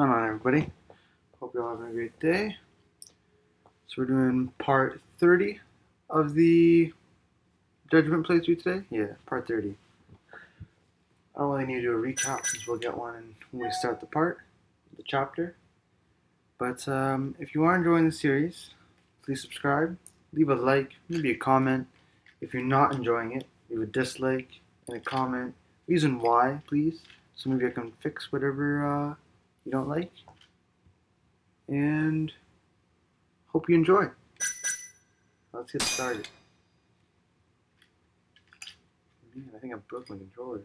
What's going on, everybody? Hope you're all having a great day. So we're doing part 30 of the Judgment playthrough today. Yeah, part 30. I don't really need to do a recap since we'll get one when we start the chapter. But if you are enjoying the series, please subscribe, leave a like, maybe a comment. If you're not enjoying it, leave a dislike and a comment. Reason why, please, so maybe I can fix whatever you don't like. And hope you enjoy. Let's get started. Man, I think I broke my controller.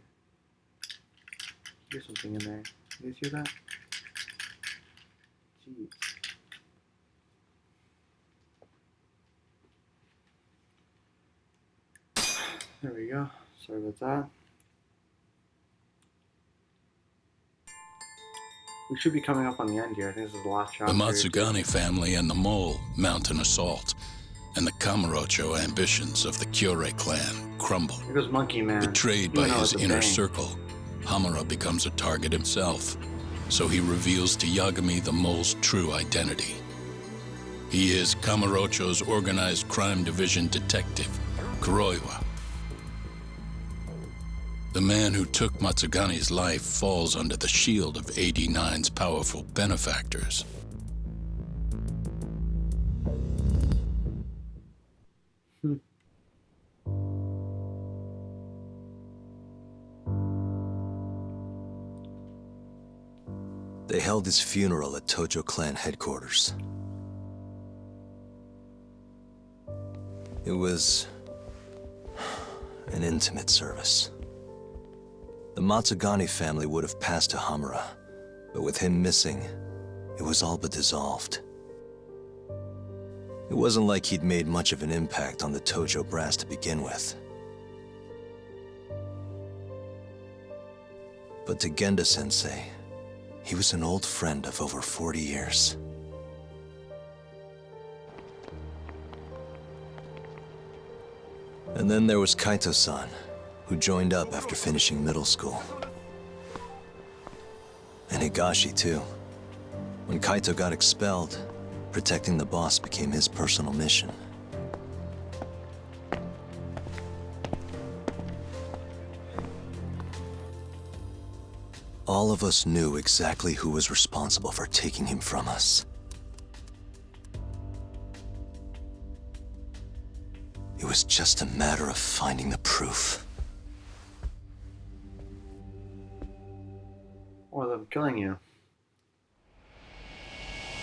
There's something in there. You guys hear that? Jeez. There we go. Sorry about that. We should be coming up on the end here. I think this is the last chapter. The Matsugane family and the mole mount an assault, and the Kamurocho ambitions of the Kyorei clan crumble. Here goes Monkey Man. Betrayed by his inner circle, Hamura becomes a target himself, so he reveals to Yagami the mole's true identity. He is Kamurocho's organized crime division detective, Kuroiwa. The man who took Matsugane's life falls under the shield of AD9's powerful benefactors. They held his funeral at Tojo clan headquarters. It was an intimate service. The Matsugane family would have passed to Hamura, but with him missing, it was all but dissolved. It wasn't like he'd made much of an impact on the Tojo brass to begin with. But to Genda-sensei, he was an old friend of over 40 years. And then there was Kaito-san, who joined up after finishing middle school. And Higashi, too. When Kaito got expelled, protecting the boss became his personal mission. All of us knew exactly who was responsible for taking him from us. It was just a matter of finding the proof. Or them killing you.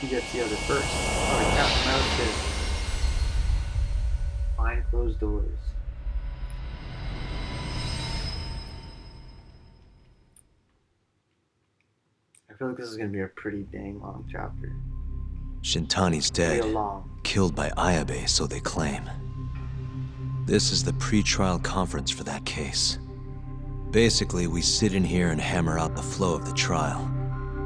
Who gets the other first? Oh, the cat and mouse did. Behind closed doors. I feel like this is going to be a pretty dang long chapter. Shintani's dead, killed by Ayabe, so they claim. This is the pre-trial conference for that case. Basically, we sit in here and hammer out the flow of the trial.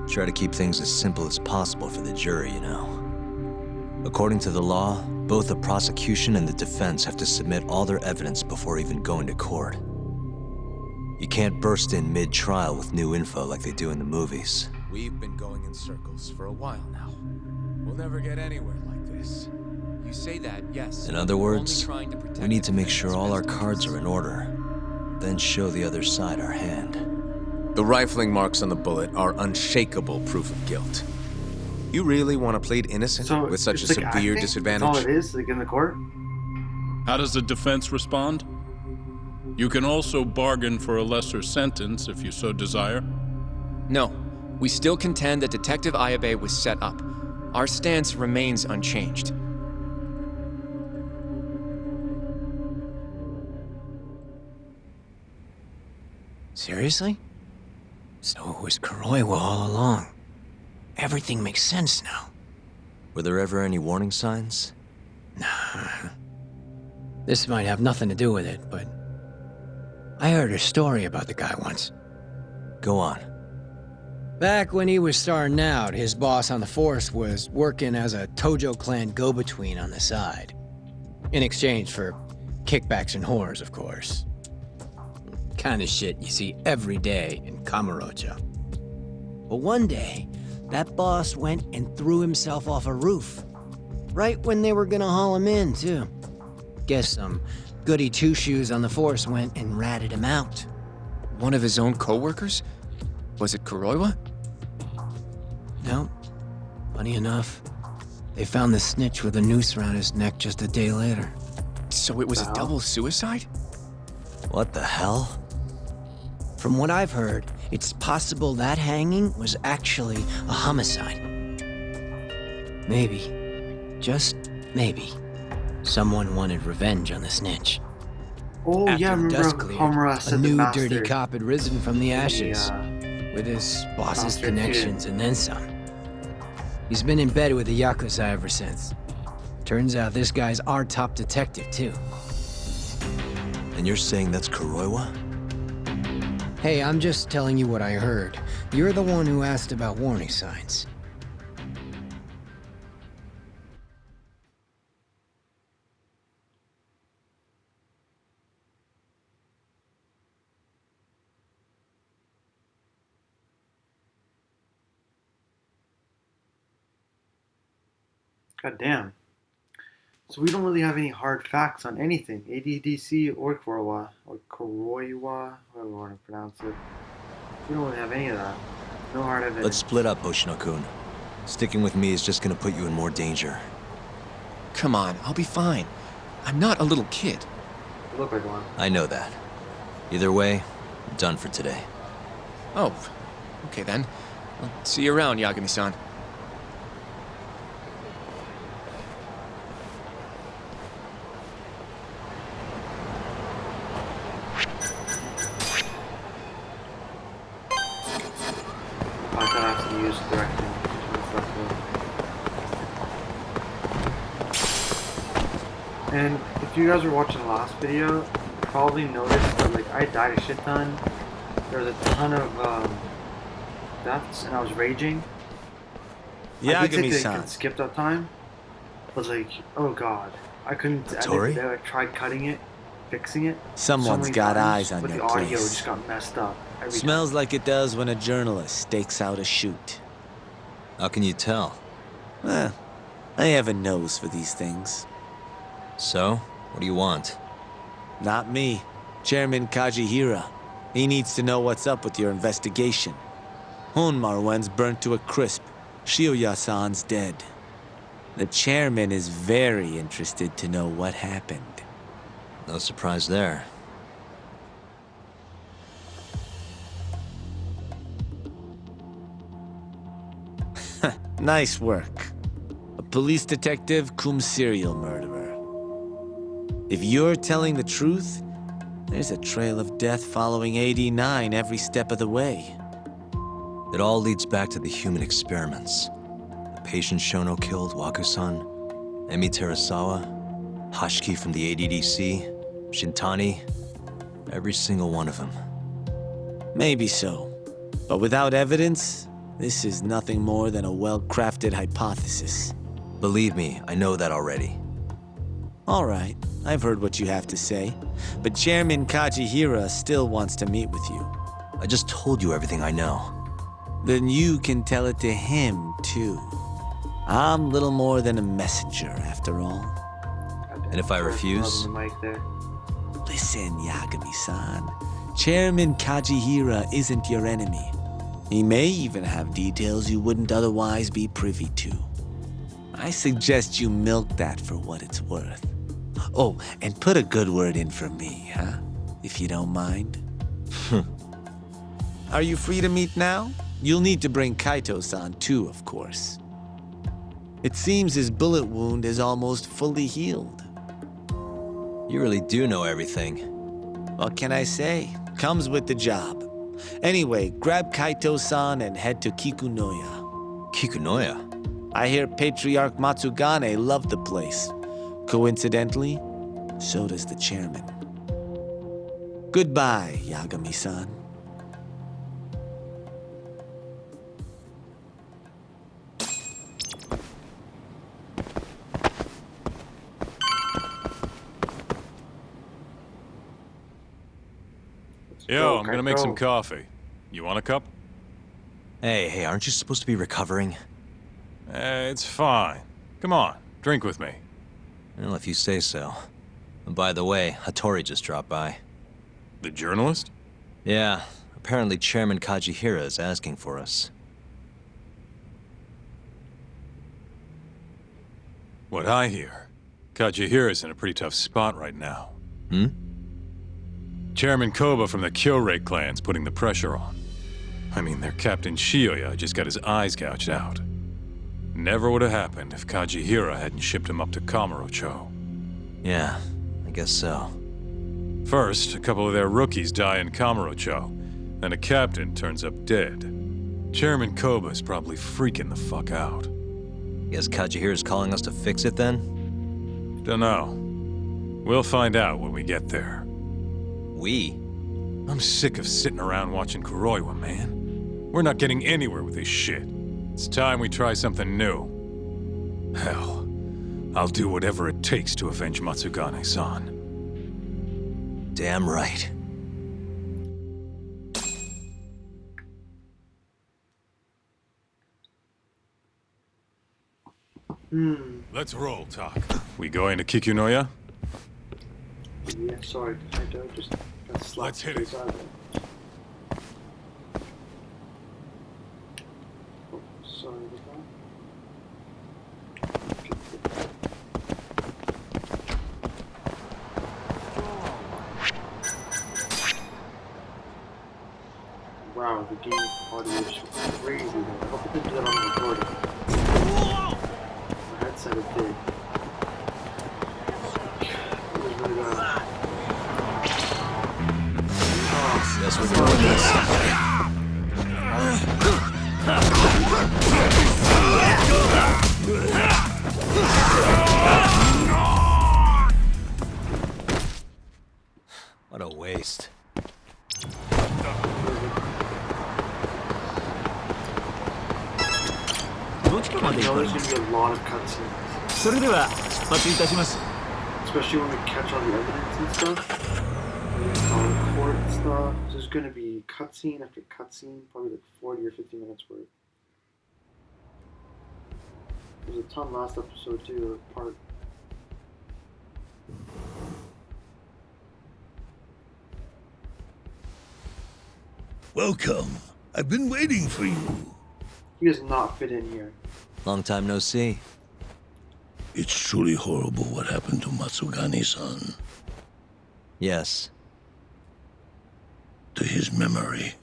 Try to keep things as simple as possible for the jury, you know. According to the law, both the prosecution and the defense have to submit all their evidence before even going to court. You can't burst in mid-trial with new info like they do in the movies. We've been going in circles for a while now. We'll never get anywhere like this. You say that, yes. In other words, we need to make sure all our cards are in order, then show the other side our hand. The rifling marks on the bullet are unshakable proof of guilt. You really want to plead innocent with such a severe disadvantage? That's all it is, like in the court? How does the defense respond? You can also bargain for a lesser sentence if you so desire. No, we still contend that Detective Ayabe was set up. Our stance remains unchanged. Seriously? So it was Kuroiwa all along. Everything makes sense now. Were there ever any warning signs? Nah. This might have nothing to do with it, but I heard a story about the guy once. Go on. Back when he was starting out, his boss on the force was working as a Tojo clan go-between on the side. In exchange for kickbacks and whores, of course. Kind of shit you see every day in Kamurocho. But one day, that boss went and threw himself off a roof. Right when they were gonna haul him in, too. Guess some goody two-shoes on the force went and ratted him out. One of his own co-workers? Was it Kuroiwa? No. Funny enough, they found the snitch with a noose around his neck just a day later. So it was a double suicide? What the hell? From what I've heard, it's possible that hanging was actually a homicide. Maybe, just maybe, someone wanted revenge on the snitch. Oh After yeah, I the remember dust cleared, Homura a said the new bastard. dirty cop had risen from the ashes, Yeah. with his boss's Bastard connections kid. and then some. He's been in bed with the Yakuza ever since. Turns out this guy's our top detective, too. And you're saying that's Kuroiwa? Hey, I'm just telling you what I heard. You're the one who asked about warning signs. God damn. So we don't really have any hard facts on anything. ADDC or Kuroiwa, however you want to pronounce it. We don't really have any of that. No hard evidence. Let's split up, Hoshino-kun. Sticking with me is just gonna put you in more danger. Come on, I'll be fine. I'm not a little kid. You look like one. I know that. Either way, I'm done for today. Oh, okay then. I'll see you around, Yagami-san. I thought I have to use directing. And if you guys were watching the last video, you probably noticed that like I died a shit ton. There was a ton of deaths, and I was raging. I did think I could skip that time. I was like, oh god, I couldn't. Tori? I tried cutting it, fixing it. Someone's got eyes on but your the audio place. just got messed up. Every Smells like it does when a journalist stakes out a shoot. How can you tell? Well, I have a nose for these things. So, what do you want? Not me. Chairman Kajihira. He needs to know what's up with your investigation. Honmarwen's burnt to a crisp. Shioya-san's dead. The chairman is very interested to know what happened. No surprise there. Nice work. A police detective cum serial murderer. If you're telling the truth, there's a trail of death following 89 every step of the way. It all leads back to the human experiments. The patient Shono killed, Waku-san, Emi Terasawa, Hashiki from the ADDC, Shintani, every single one of them. Maybe so. But without evidence, this is nothing more than a well-crafted hypothesis. Believe me, I know that already. All right, I've heard what you have to say. But Chairman Kajihira still wants to meet with you. I just told you everything I know. Then you can tell it to him, too. I'm little more than a messenger, after all. And if I refuse? The mic there. Listen, Yagami-san. Chairman Kajihira isn't your enemy. He may even have details you wouldn't otherwise be privy to. I suggest you milk that for what it's worth. Oh, and put a good word in for me, huh? If you don't mind. Are you free to meet now? You'll need to bring Kaito-san too, of course. It seems his bullet wound is almost fully healed. You really do know everything. What can I say? Comes with the job. Anyway, grab Kaito-san and head to Kikunoya. Kikunoya? I hear Patriarch Matsugane loved the place. Coincidentally, so does the chairman. Goodbye, Yagami-san. Yo, I'm gonna make some coffee. You want a cup? Hey, aren't you supposed to be recovering? It's fine. Come on, drink with me. Well, if you say so. And by the way, Hattori just dropped by. The journalist? Yeah, apparently Chairman Kajihira is asking for us. What I hear, Kajihira's in a pretty tough spot right now. Hmm? Chairman Koba from the Kyorei clan's putting the pressure on. I mean, their Captain Shioya just got his eyes gouged out. Never would have happened if Kajihira hadn't shipped him up to Kamurocho. Yeah, I guess so. First, a couple of their rookies die in Kamurocho, and a captain turns up dead. Chairman Koba's probably freaking the fuck out. Guess Kajihira's calling us to fix it then? Dunno. We'll find out when we get there. We? I'm sick of sitting around watching Kuroiwa, man. We're not getting anywhere with this shit. It's time we try something new. Hell, I'll do whatever it takes to avenge Matsugane-san. Damn right. Let's roll, Talk. We going to Kikunoya? Yeah, sorry, I just got slapped. Let's hit it. Oh, sorry about that. Wow, the game audio is crazy though. I hope it didn't do that on the recording. My headset it did. It was really bad. Guess we're doing this. What a waste. I know there's going to be a lot of cutscenes. Especially when we catch all the evidence and stuff. Court and stuff. There's going to be cutscene after cutscene, probably like 40 or 50 minutes worth. There's a ton last episode too, part. Welcome. I've been waiting for you. He does not fit in here. Long time no see. It's truly horrible what happened to Matsugane-san. Yes. To his memory.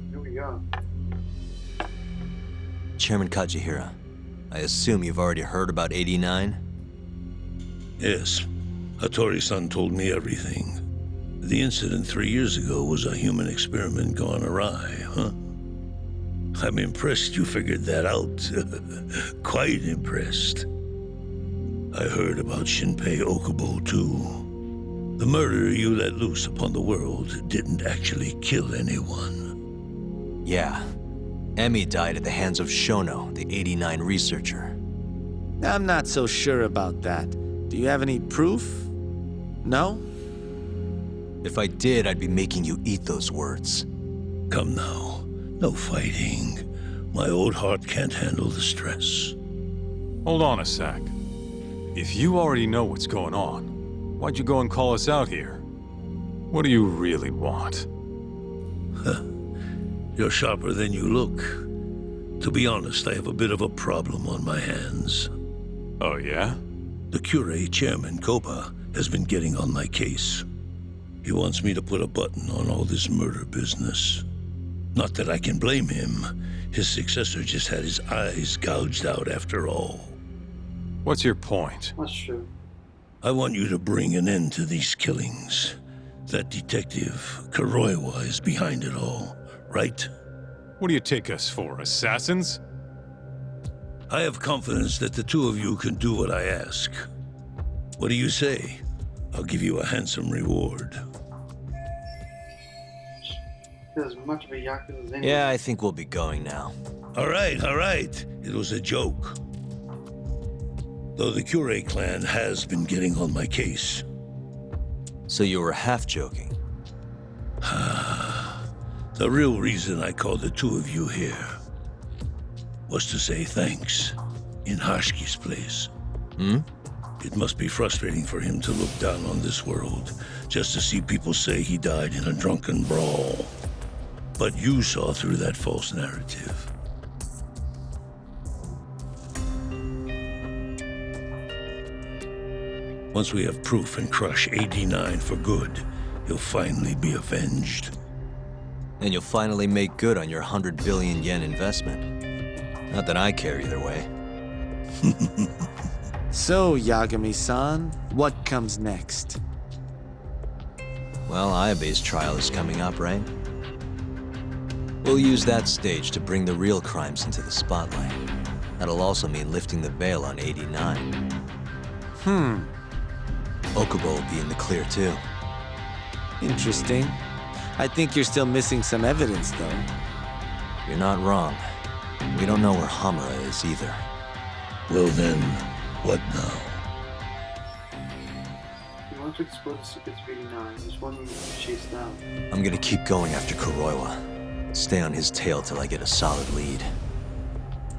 Here we go. Chairman Kajihira, I assume you've already heard about 89? Yes. Hattori-san told me everything. The incident 3 years ago was a human experiment gone awry, huh? I'm impressed you figured that out. Quite impressed. I heard about Shinpei Okubo, too. The murder you let loose upon the world didn't actually kill anyone. Yeah. Emmy died at the hands of Shono, the 89 researcher. I'm not so sure about that. Do you have any proof? No? If I did, I'd be making you eat those words. Come now. No fighting. My old heart can't handle the stress. Hold on a sec. If you already know what's going on, why'd you go and call us out here? What do you really want? You're sharper than you look. To be honest, I have a bit of a problem on my hands. Oh, yeah? The Kyorei chairman, Koba, has been getting on my case. He wants me to put a button on all this murder business. Not that I can blame him. His successor just had his eyes gouged out after all. What's your point? That's true. I want you to bring an end to these killings. That detective, Kuroiwa, is behind it all, right? What do you take us for, assassins? I have confidence that the two of you can do what I ask. What do you say? I'll give you a handsome reward. He's as much of a yakuza as anyone. Yeah, I think we'll be going now. All right. It was a joke. Though the Kure clan has been getting on my case. So you were half joking? The real reason I called the two of you here was to say thanks in Hashki's place. Hmm? It must be frustrating for him to look down on this world, just to see people say he died in a drunken brawl. But you saw through that false narrative. Once we have proof and crush AD9 for good, he'll finally be avenged. And you'll finally make good on your 100 billion yen investment. Not that I care either way. So, Yagami-san, what comes next? Well, Ayabe's trial is coming up, right? We'll use that stage to bring the real crimes into the spotlight. That'll also mean lifting the veil on 89. Okubo will be in the clear, too. Interesting. I think you're still missing some evidence, though. You're not wrong. We don't know where Hamura is, either. Well then, what now? You want to explore the secrets of 89. There's one we need to chase down. I'm gonna keep going after Kuroiwa. Stay on his tail till I get a solid lead.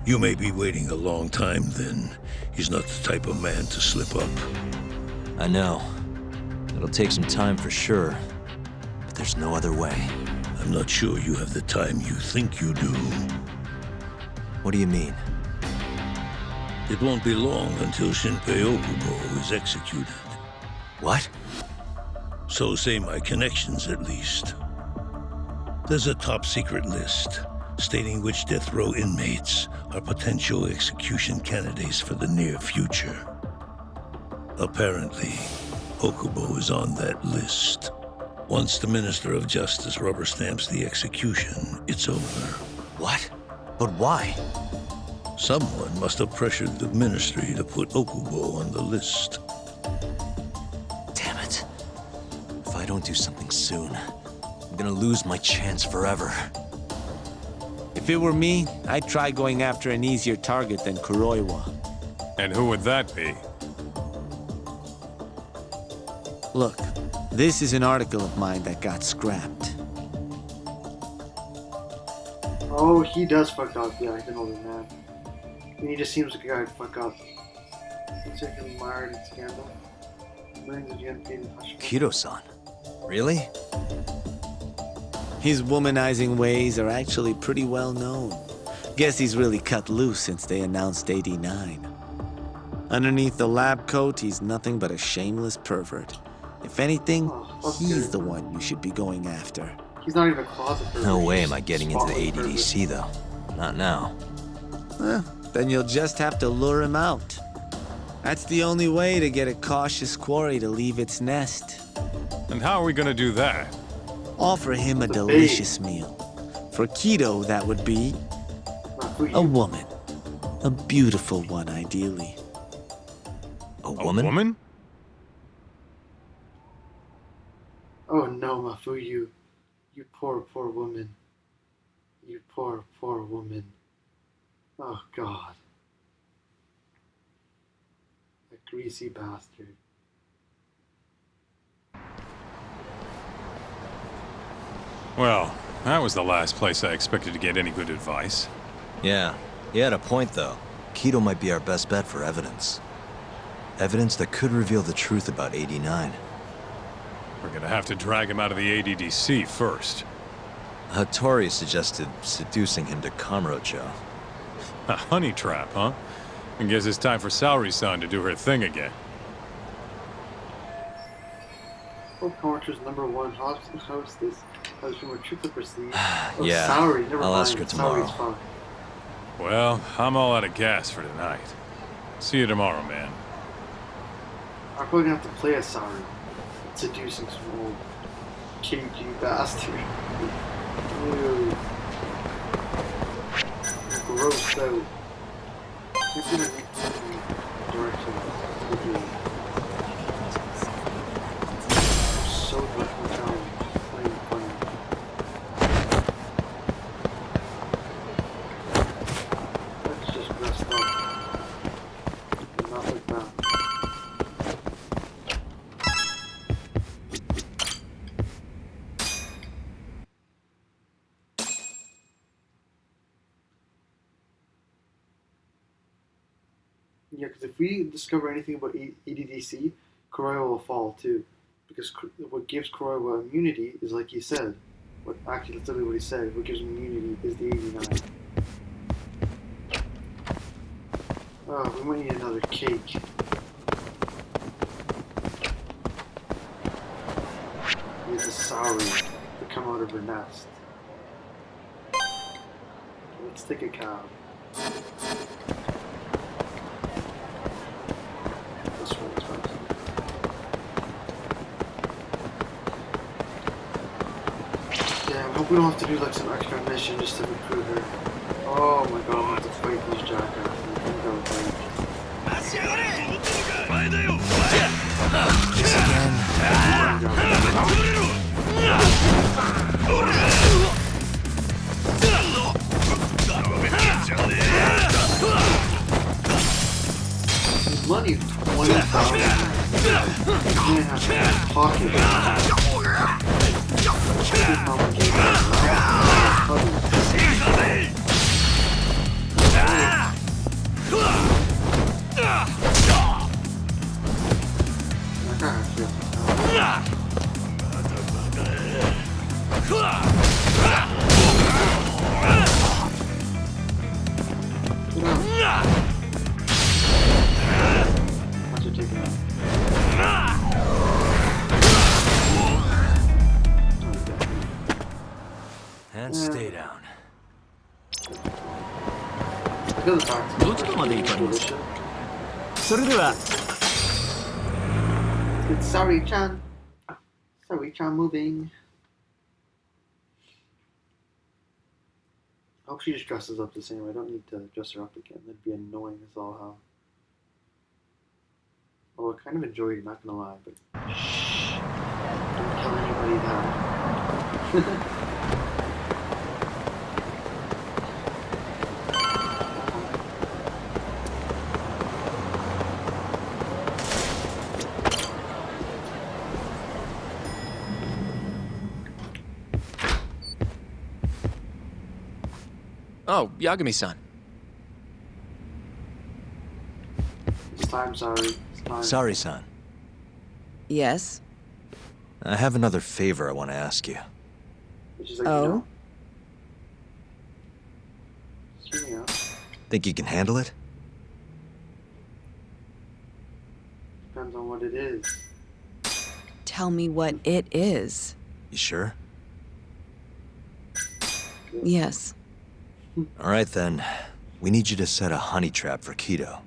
You may be waiting a long time then. He's not the type of man to slip up. I know. It'll take some time for sure. But there's no other way. I'm not sure you have the time you think you do. What do you mean? It won't be long until Shinpei Okubo is executed. What? So say my connections, at least. There's a top-secret list stating which death row inmates are potential execution candidates for the near future. Apparently, Okubo is on that list. Once the Minister of Justice rubber stamps the execution, it's over. What? But why? Someone must have pressured the Ministry to put Okubo on the list. Damn it. If I don't do something soon, I'm gonna lose my chance forever. If it were me, I'd try going after an easier target than Kuroiwa. And who would that be? Look, this is an article of mine that got scrapped. Oh, he does fuck up. Yeah, I can hold him that. And he just seems like a guy to fuck up. Looks like him mired in scandal. Millions of yen paid in hush money. Kido-san? Really? His womanizing ways are actually pretty well known. Guess he's really cut loose since they announced 89. Underneath the lab coat, he's nothing but a shameless pervert. If anything, he's the one you should be going after. He's not even a closet pervert. No way am I getting into the ADDC, though. Not now. Then you'll just have to lure him out. That's the only way to get a cautious quarry to leave its nest. And how are we gonna do that? Offer him a delicious meal. For Kido, that would be a woman. A beautiful one, ideally. A woman? A woman? Oh no, Mafuyu. You poor, poor woman. You poor, poor woman. Oh God. That greasy bastard. Well, that was the last place I expected to get any good advice. Yeah, he had a point, though. Kido might be our best bet for evidence. Evidence that could reveal the truth about 89. We're gonna have to drag him out of the ADDC first. Hattori suggested seducing him to Kamurocho. A honey trap, huh? I guess it's time for Saori-san to do her thing again. Hope Kamurocho's #1 hostess has been more truth to proceed. Oh, Yeah, Saori, never I'll mind. ask her tomorrow. Saori's fine. Well, I'm all out of gas for tonight. See you tomorrow, man. I'm probably gonna have to play as Saori. Seducing some old cagey bastard. Ew. Gross out. He's gonna need some direction to the game. I'm so fucking challenged. Not even funny. Let's just rest up. And not like Wow. Yeah, because if we discover anything about ADDC, Kuroiwa will fall too. Because what gives Kuroiwa immunity is, like he said, that's literally what he said. What gives him immunity is the 89. Oh, we might need another cake. Need the Sauri to come out of her nest. Let's take a cab. This one is fast. Yeah, I hope we don't have to do like some extra mission just to recruit her. Oh my god, I'm going to have to fight these jackasses. I think that would break. Money 20,000. Man has a pocket. And stay down. It's Sauri-chan. Sauri-chan moving. I hope she just dresses up the same. I don't need to dress her up again. That'd be annoying as all hell. Well, I kind of enjoyed it, not gonna lie, but shh. Don't tell anybody that. Oh, Yagami-san. It's time, Sauri. It's time. Sauri-san, Yes? I have another favor I want to ask you. Which is like, Oh? You know. Think you can handle it? Depends on what it is. Tell me what it is. You sure? Yes. All right then. We need you to set a honey trap for Kido.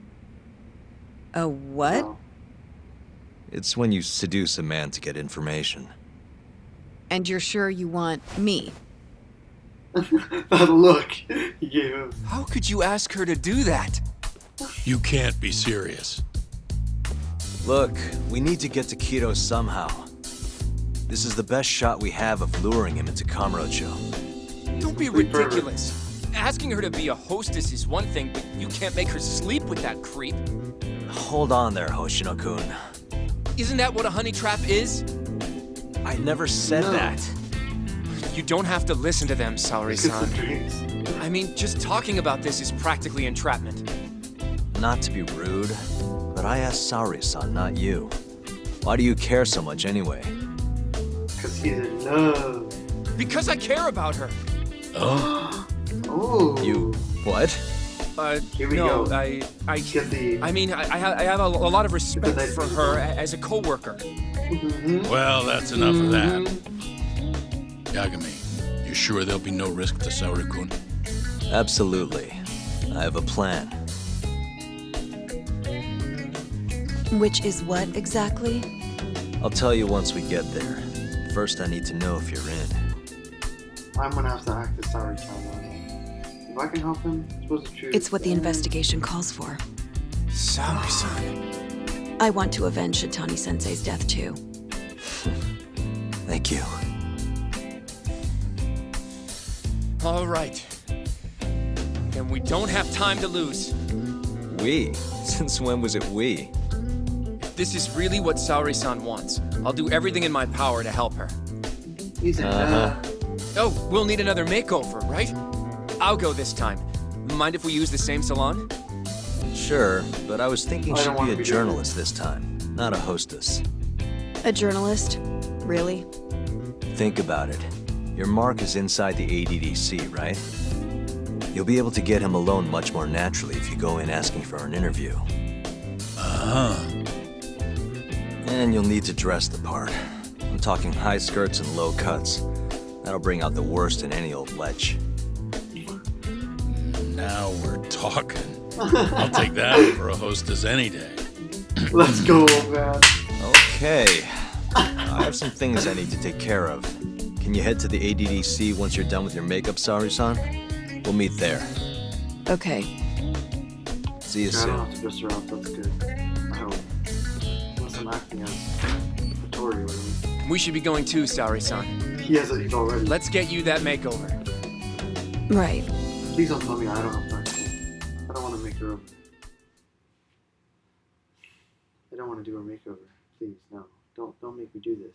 A what? Oh. It's when you seduce a man to get information. And you're sure you want me? That look he gave him. How could you ask her to do that? You can't be serious. Look, we need to get to Kido somehow. This is the best shot we have of luring him into Kamurocho. Don't be ridiculous. Asking her to be a hostess is one thing, but you can't make her sleep with that creep. Hold on there, Hoshino-kun. Isn't that what a honey trap is? I never said that. You don't have to listen to them, Saori-san. I mean, just talking about this is practically entrapment. Not to be rude, but I asked Saori-san, not you. Why do you care so much anyway? Because he's in love. Because I care about her. Oh? Oh. You... what? Here we no, go. I mean, I have a lot of respect for her as a co-worker. Mm-hmm. Well, that's enough of that. Yagami, you sure there'll be no risk to Saori-kun? Absolutely. I have a plan. Which is what exactly? I'll tell you once we get there. First, I need to know if you're in. I'm gonna have to act as Sauri-chan on it. If I can help him, I suppose it's true. It's what the investigation calls for. Saori-san. I want to avenge Shitani-sensei's death too. Thank you. All right. Then we don't have time to lose. We? Since when was it we? If this is really what Saori-san wants, I'll do everything in my power to help her. He's a Oh, we'll need another makeover, right? I'll go this time. Mind if we use the same salon? Sure, but I was thinking she'd be a be journalist this time, not a hostess. A journalist? Really? Think about it. Your mark is inside the ADDC, right? You'll be able to get him alone much more naturally if you go in asking for an interview. And you'll need to dress the part. I'm talking high skirts and low cuts. That'll bring out the worst in any old lech. Now we're talking. I'll take that for a hostess any day. Let's go, man. Okay. I have some things I need to take care of. Can you head to the ADDC once you're done with your makeup, Saori-san? We'll meet there. Okay. See you I soon. don't have to dress her up, that's good. I hope. Unless I'm acting as Hattori or whatever. We should be going too, Saori-san. He has it already. Let's get you that makeover. Right. Please don't tell me I don't have time. I don't want to make her over. I don't want to do her makeover. Please, no. Don't make me do this.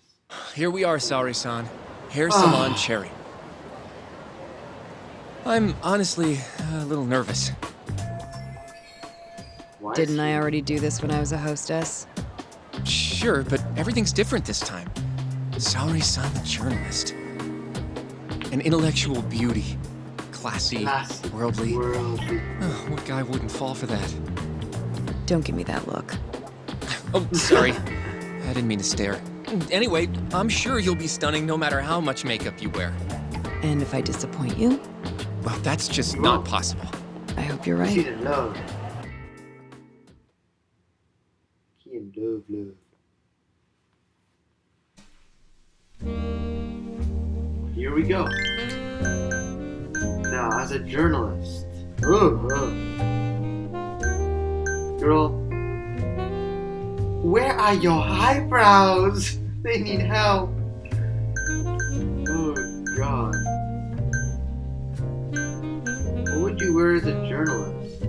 Here we are, Saori-san. Hair salon Cherry. I'm honestly a little nervous. Why Didn't I already do this when I was a hostess? Sure, but everything's different this time. Saori-san the journalist. An intellectual beauty. Classy, worldly. Oh, what guy wouldn't fall for that? Don't give me that look. Oh, sorry. I didn't mean to stare. Anyway, I'm sure you'll be stunning no matter how much makeup you wear. And if I disappoint you? Well, that's just not possible. I hope you're He's right. in love. He in love. Here we go. Now, as a journalist. Girl, where are your eyebrows? They need help. Oh, God. What would you wear as a journalist?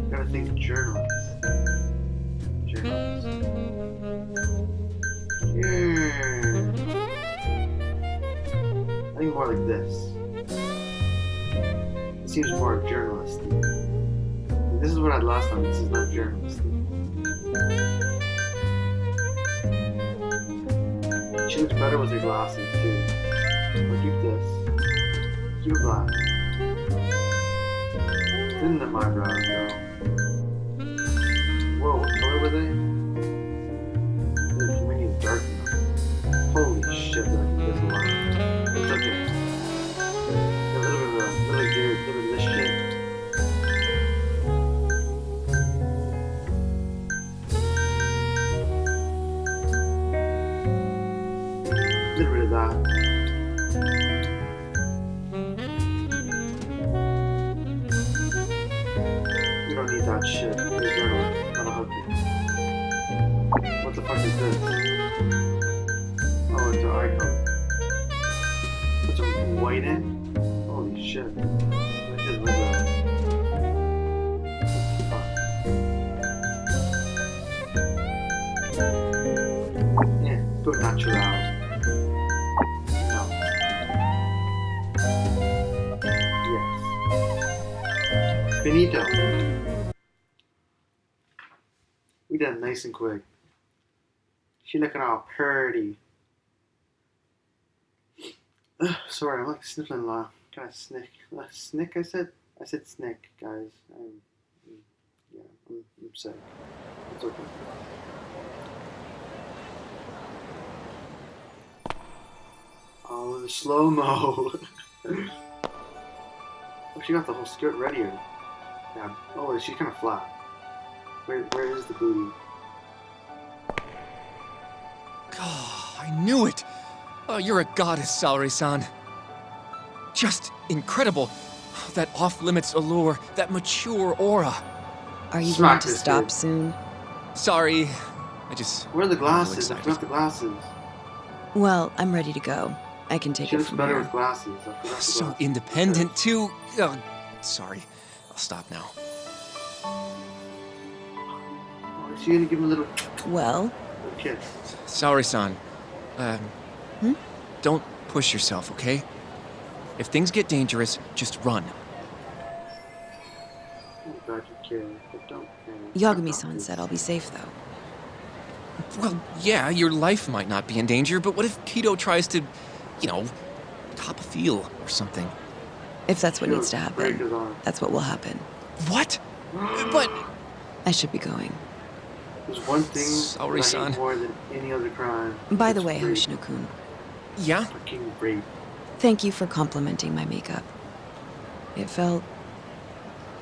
Gotta think journalist. Journalist. Yeah. I think more like this. It seems more journalistic. This is what I had last time. This is not journalistic. She looks better with her glasses too. I'll keep this. Keep it black. Thin the eyebrows, girl. Whoa, what color were they? They made it dark enough. Holy shit, they're like this line. It's okay. A little bit of this shit. A little bit of that. You don't need that shit. You're a journalist, not a husband. What the fuck is this? Oh, it's an eye color. Put some white in? Holy shit. That shit looks like yeah, go natural. No. Yes. Finito. We done nice and quick. She looking all pretty. Sorry, I'm like sniffling a lot. Kind of snick. Snick, I said? I said snick, guys. I'm sick. It's okay. Oh, the slow-mo. Oh, she got the whole skirt ready. Yeah. Oh, she's kind of flat. Where is the booty? Oh, I knew it! Oh, you're a goddess, Saori-san. Just incredible. That off-limits allure, that mature aura. Are you going to stop soon? Sorry, I just... Where are the glasses? I forgot the glasses. Well, I'm ready to go. I can take She it looks from better here. with glasses. I forgot the So glasses. independent, too. Sorry. I'll stop now. Oh, is she gonna give him a little Well? kiss? Saori-san, don't push yourself, okay? If things get dangerous, just run. Oh God, you care, but don't. Yagami-san said I'll be safe, though. Well, yeah, your life might not be in danger, but what if Kido tries to, you know, top a field or something? If that's what needs to happen, that's what will happen. What? But... I should be going. There's one thing that I hate more than any other crime. By the way, Hoshino-kun. Yeah? Fucking rape. Thank you for complimenting my makeup. It felt...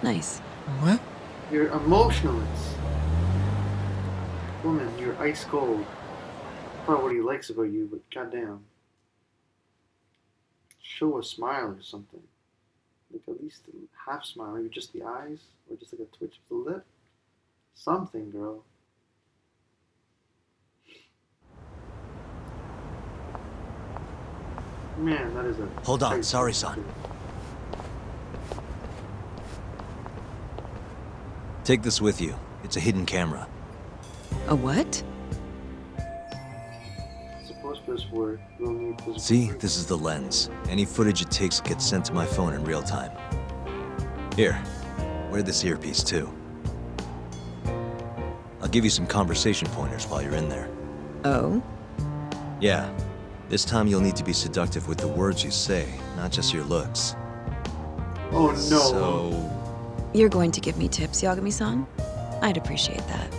nice. What? You're emotionless. Woman, you're ice cold. Probably what he likes about you, but goddamn. Show a smile or something. Like at least a half smile, maybe just the eyes, or just like a twitch of the lip. Something, girl. Man, that is a... Hold on, sorry, son. Take this with you. It's a hidden camera. A what? Supposed to work. We'll need this. See, this is the lens. Any footage it takes gets sent to my phone in real time. Here, wear this earpiece too. I'll give you some conversation pointers while you're in there. Oh? Yeah. This time you'll need to be seductive with the words you say, not just your looks. Oh no. So... You're going to give me tips, Yagami-san? I'd appreciate that.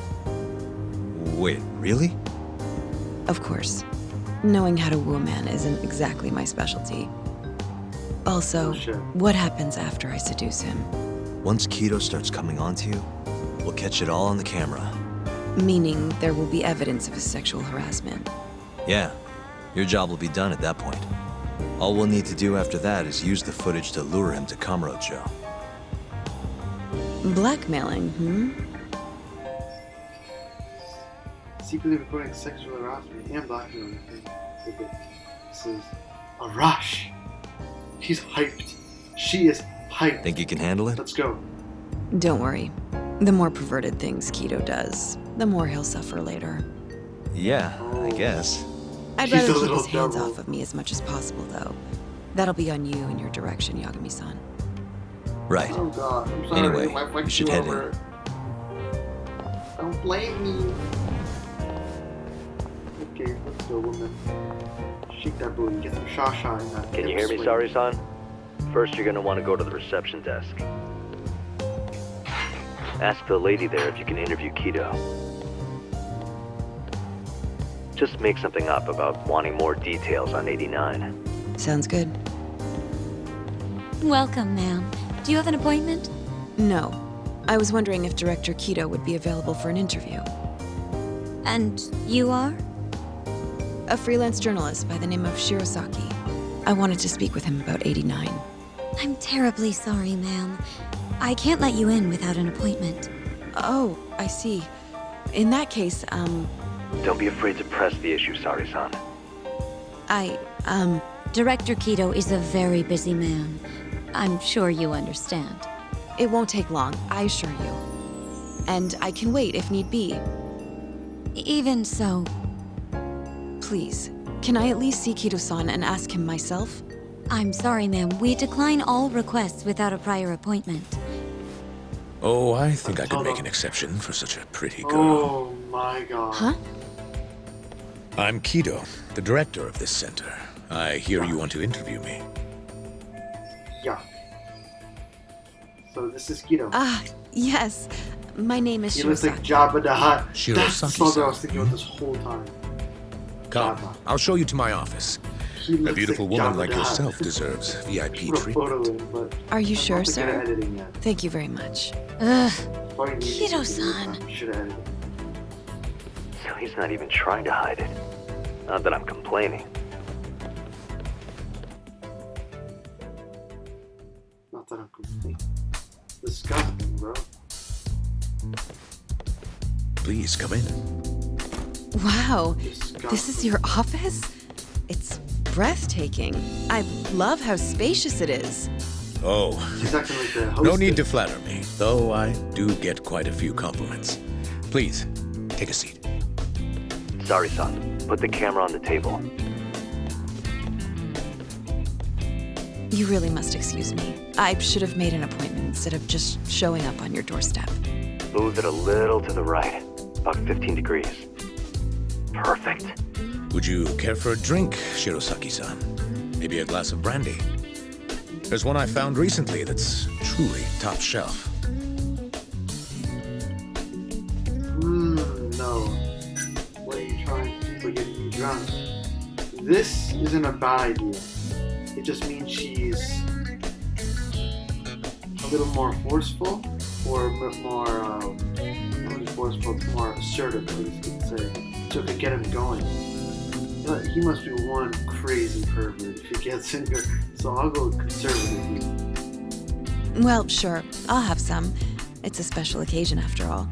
Wait, really? Of course. Knowing how to woo a man isn't exactly my specialty. Also, what happens after I seduce him? Once Kido starts coming onto you, we'll catch it all on the camera. Meaning there will be evidence of his sexual harassment. Yeah. Your job will be done at that point. All we'll need to do after that is use the footage to lure him to Kamurocho. Blackmailing, Secretly recording sexual harassment and blackmailing. This is a rush. He's hyped. She is hyped. Think you can handle it? Let's go. Don't worry. The more perverted things Kido does, the more he'll suffer later. Yeah, I guess. I'd rather keep his hands off of me as much as possible, though. That'll be on you and your direction, Yagami-san. Right. Oh God, I'm sorry. Anyway, you should head in. Don't blame me. Okay, let's go, woman. Shake that booty. Get some sha-sha in that. Can you hear me, Saori-san? First, you're gonna want to go to the reception desk. Ask the lady there if you can interview Kido. Just make something up about wanting more details on 89. Sounds good. Welcome, ma'am. Do you have an appointment? No. I was wondering if Director Kido would be available for an interview. And you are? A freelance journalist by the name of Shirosaki. I wanted to speak with him about 89. I'm terribly sorry, ma'am. I can't let you in without an appointment. Oh, I see. In that case, Don't be afraid to press the issue, Saori-san. Director Kido is a very busy man. I'm sure you understand. It won't take long, I assure you. And I can wait if need be. Even so... Please, can I at least see Kido-san and ask him myself? I'm sorry, ma'am. We decline all requests without a prior appointment. Oh, I think I could make an exception for such a pretty girl. Oh my God. Huh? I'm Kido, the director of this center. I hear you want to interview me. Yeah. So this is Kido. Yes. My name is Shirosaki. He looks like Jabba the Hutt. Shirosaki-san. That's the song that I was thinking about this whole time. Come, I'll show you to my office. A beautiful woman like yourself deserves VIP treatment. Are you sure, sir? Thank you very much. Kido-san. So he's not even trying to hide it. Not that I'm complaining. Not that I'm complaining. Disgusting, bro. Please come in. Wow, this is your office? It's breathtaking. I love how spacious it is. Oh, She's acting like the hostess. no need to flatter me, though I do get quite a few compliments. Please, take a seat. Sorry, son. Put the camera on the table. You really must excuse me. I should have made an appointment instead of just showing up on your doorstep. Move it a little to the right. About 15 degrees. Perfect. Would you care for a drink, Shirosaki-san? Maybe a glass of brandy? There's one I found recently that's truly top shelf. No. What are you trying to do by getting me drunk? This isn't a bad idea. It just means she's a little more forceful, or more, not really forceful, more assertive, I guess you could say, so it could get him going. But he must be one crazy pervert if he gets in here, so I'll go conservative. Well, sure, I'll have some. It's a special occasion after all.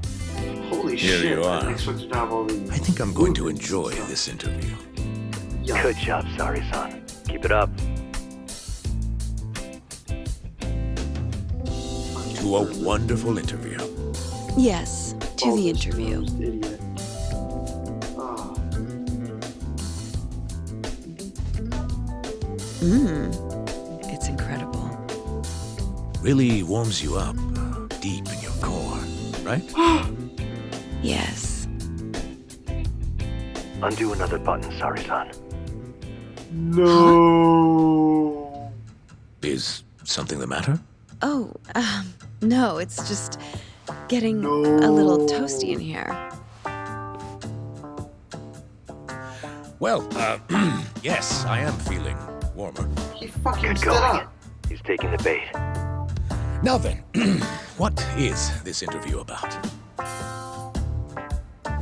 Holy Here shit, you are. I expected to have all these. I think I'm going to enjoy this interview. Yeah. Good job, Sorry-san. Keep it up. To a wonderful interview. Yes, to the interview. Idiot. Oh. It's incredible. Really warms you up deep in your core, right? Yes. Undo another button, Sorry-san. No. Is something the matter? Oh, no, it's just getting a little toasty in here. Well, yes, I am feeling warmer. He fucking Good stood going. up. He's taking the bait. Now then, what is this interview about? I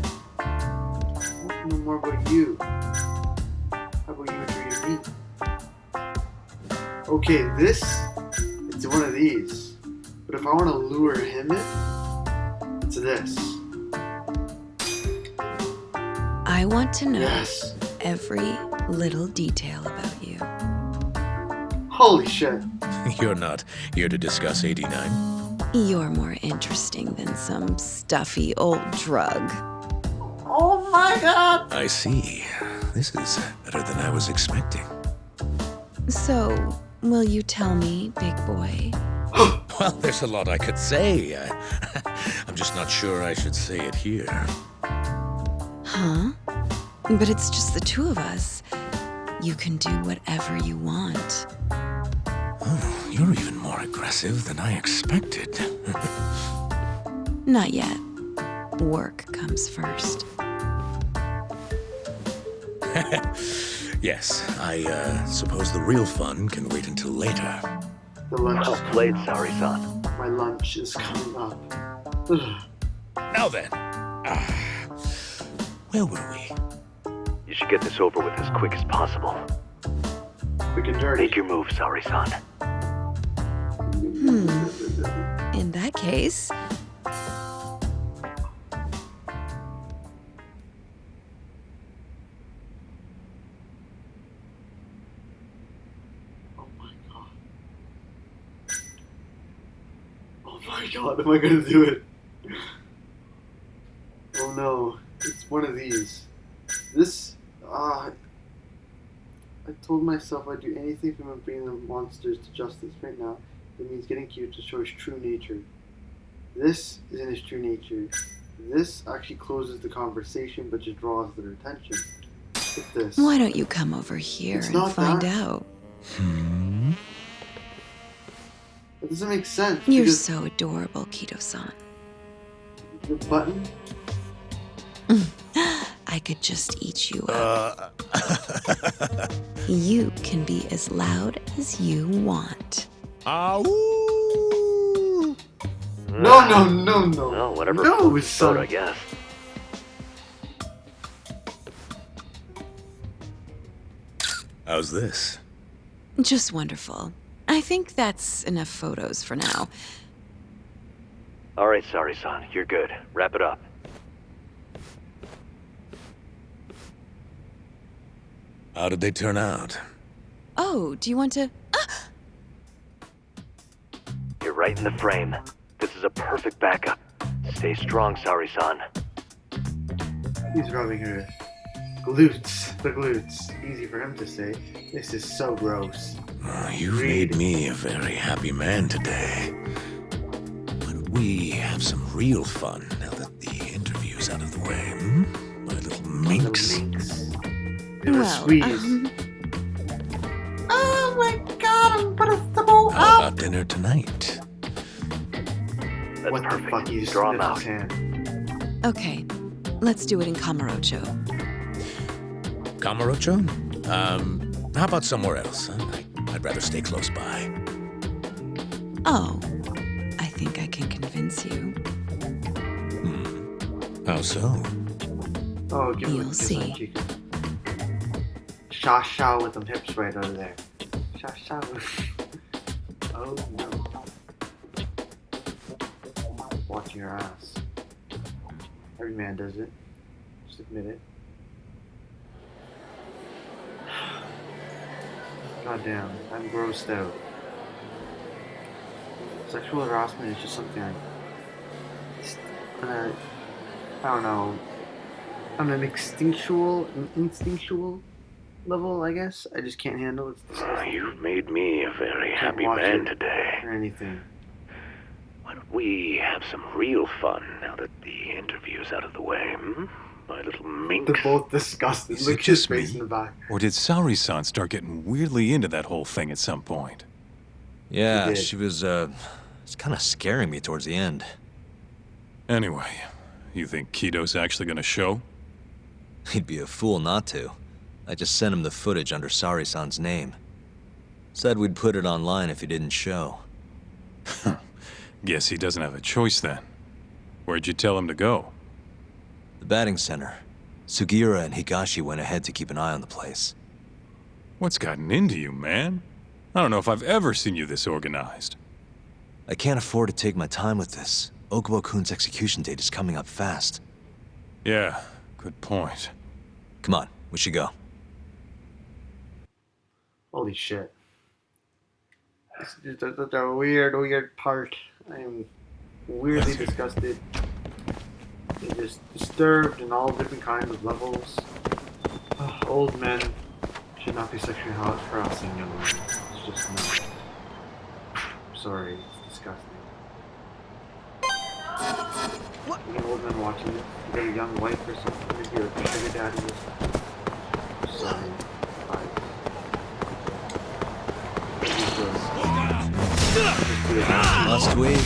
want to know more about you. How about you treating me? Okay, it's one of these. But if I want to lure him in, it's this. I want to know Yes. every little detail about you. Holy shit. You're not here to discuss 89? You're more interesting than some stuffy old drug. Oh my god! I see. This is better than I was expecting. So, will you tell me, big boy? Well, there's a lot I could say. I'm just not sure I should say it here. Huh? But it's just the two of us. You can do whatever you want. Oh, you're even more aggressive than I expected. Not yet. Work comes first. Yes, I suppose the real fun can wait until later. The lunch Well is played, coming up. Sorry-san. My lunch is coming up. Ugh. Now then, where were we? You should get this over with as quick as possible. Quick and dirty. Make your move, Sorry-san. In that case, Oh my god. Oh my god, am I gonna do it? Oh no, it's one of these. This, I told myself I'd do anything from bringing the monsters to justice right now. That means getting cute to show his true nature. This isn't his true nature. This actually closes the conversation but just draws their attention. Look at this. why don't you come over here It's and not find that. out? That doesn't make sense. You're because so adorable, Kido-san. the button. I could just eat you up. You can be as loud as you want. No, no, no, no. Well, whatever No, floats it's your boat, so. I guess. How's this? Just wonderful. I think that's enough photos for now. All right, Sorry-san. You're good. Wrap it up. How did they turn out? Oh, do you want to... right in the frame. This is a perfect backup. Stay strong, Saori-san. He's rubbing her glutes. The glutes. Easy for him to say. This is so gross. You've made me a very happy man today. But we have some real fun now that the interview's out of the way, hmm? My little minx. Well, Oh my god, I'm unpredictable. How about dinner tonight? That's What perfect. the fuck? He just Draw him sniffed out. his hand. okay. Let's do it in Kamurocho. Kamurocho? How about somewhere else? I'd rather stay close by. Oh, I think I can convince you. How so? Oh, give him a You'll kiss see. on the cheek. Sha with them hips right over there. Sha. Oh no. Watching your ass. Every man does it. Just admit it. Goddamn, I'm grossed out. Sexual harassment is just something I don't know. On an instinctual level, I guess. I just can't handle it. It's disgusting. You've made me a very Can't happy watch man it today. Or anything. Why don't we have some real fun now that the interview's out of the way, hmm? My little mink. They're both disgusted. Is Look it at his just face me? in the back. Or did Saori-san start getting weirdly into that whole thing at some point? Yeah, did. she was, it's kind of scaring me towards the end. Anyway, you think Kido's actually gonna show? He'd be a fool not to. I just sent him the footage under Saori-san's name. Said we'd put it online if he didn't show. Guess he doesn't have a choice then. Where'd you tell him to go? The batting center. Sugiura and Higashi went ahead to keep an eye on the place. What's gotten into you, man? I don't know if I've ever seen you this organized. I can't afford to take my time with this. Okubo-kun's execution date is coming up fast. Yeah, good point. Come on, we should go. Holy shit. It's a weird part. I am weirdly disgusted. It is disturbed in all different kinds of levels. Old men should not be sexually harassing young women. It's just not. I'm sorry, it's disgusting. What? Any old men watching this? You got a young wife or something? Maybe you're a sugar daddy or something. I'm sorry. Must we?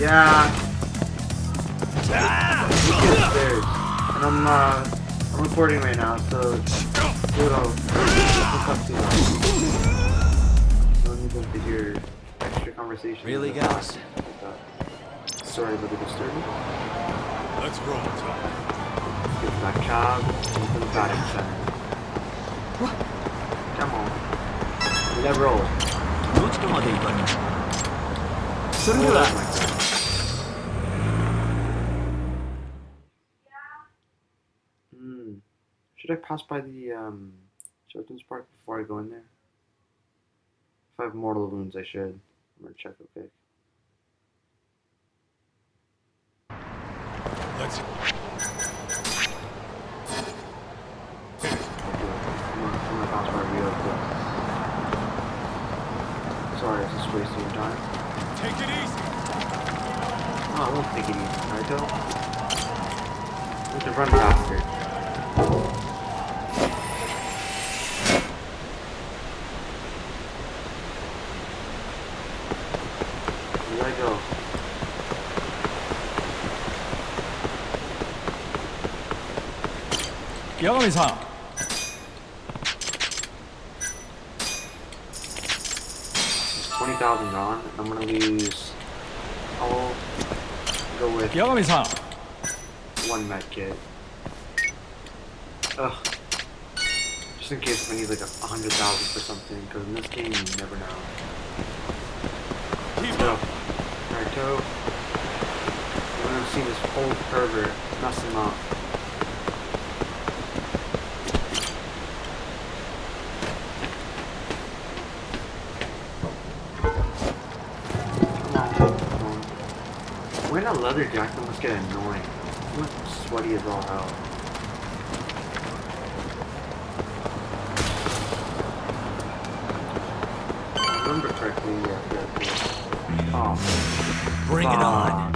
Yeah. And I'm recording right now, so don't need them to hear extra conversation. Really, guys? Sorry about the disturbance. Let's roll, Tom. Get to that cab into the batting center. Come on. Let roll. Should I pass by the children's park before I go in there? If I have mortal wounds, I should. I'm gonna check, okay? Let's... I'm gonna pass by real quick. Sorry, I was just wasting your time. Take it easy! Oh, I won't take it easy, Naruto. I need to run faster. Here I go. Yagami-san! There's 20,000 gone. I'm gonna lose. I'll go with Yagami-san! one med kit. Ugh. Just in case I need like 100,000 for something, because in this game you never know. Let's go. Naruto. You're gonna see this old pervert mess him up. Wearing a leather jacket must get annoying. You look sweaty as all hell. If I remember correctly, yeah. Oh. Bring it on.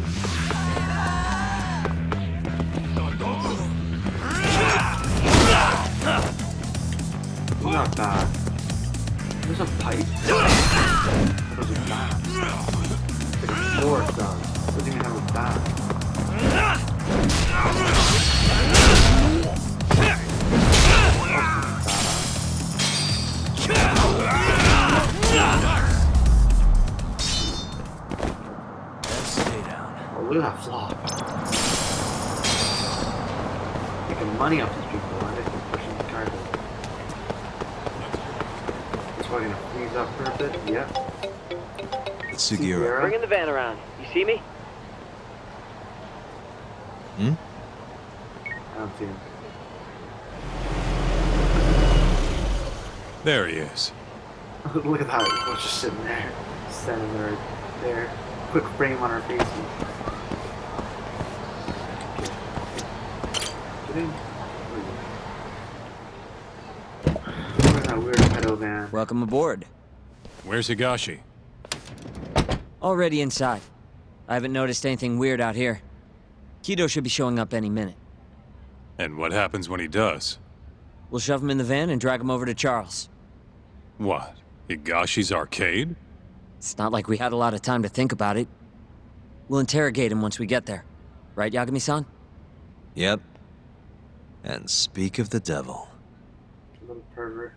Not bad. There's a pipe. Those are bad. It's like a floor stuff. Doesn't even have a bat. Stay down. Oh, look at that flop. Making money off these people. Why are they pushing the cargo? This one gonna freeze up for a bit. Yep. It's Sugiura. Bringing the van around. You see me? Hmm? I don't see him. There he is. Look at that. We're just sitting there. Standing there. There. Quick frame on our faces. Get in. Where's that weird pedo van? Welcome aboard. Where's Higashi? Already inside. I haven't noticed anything weird out here. Kido should be showing up any minute. And what happens when he does? We'll shove him in the van and drag him over to Charles. What? Higashi's arcade? It's not like we had a lot of time to think about it. We'll interrogate him once we get there. Right, Yagami-san? Yep. And speak of the devil. Little pervert.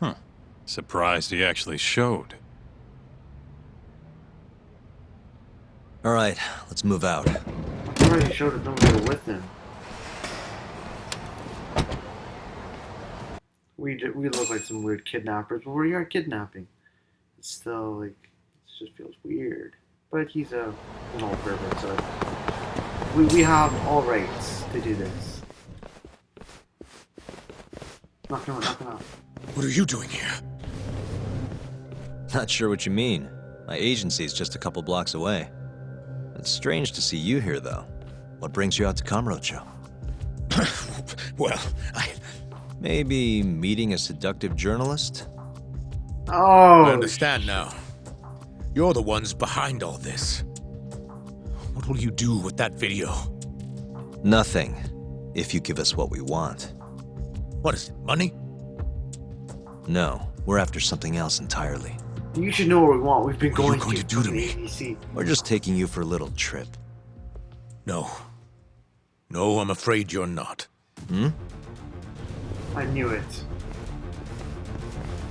Huh. Surprised he actually showed. All right, let's move out. I'm surprised he showed us nobody with him. We look like some weird kidnappers, but we aren't kidnapping. It's still like, it just feels weird. But he's an old pervert, so we have all rights to do this. Knock him out. What are you doing here? Not sure what you mean. My agency's just a couple blocks away. It's strange to see you here, though. What brings you out to Kamurocho? Well, Maybe meeting a seductive journalist? Oh! I understand now. You're the ones behind all this. What will you do with that video? Nothing, if you give us what we want. What is it, money? No, we're after something else entirely. You should know what we want. We've been What are you going going to do to me? ADDC. We're just taking you for a little trip. No. No, I'm afraid you're not. Hmm? I knew it.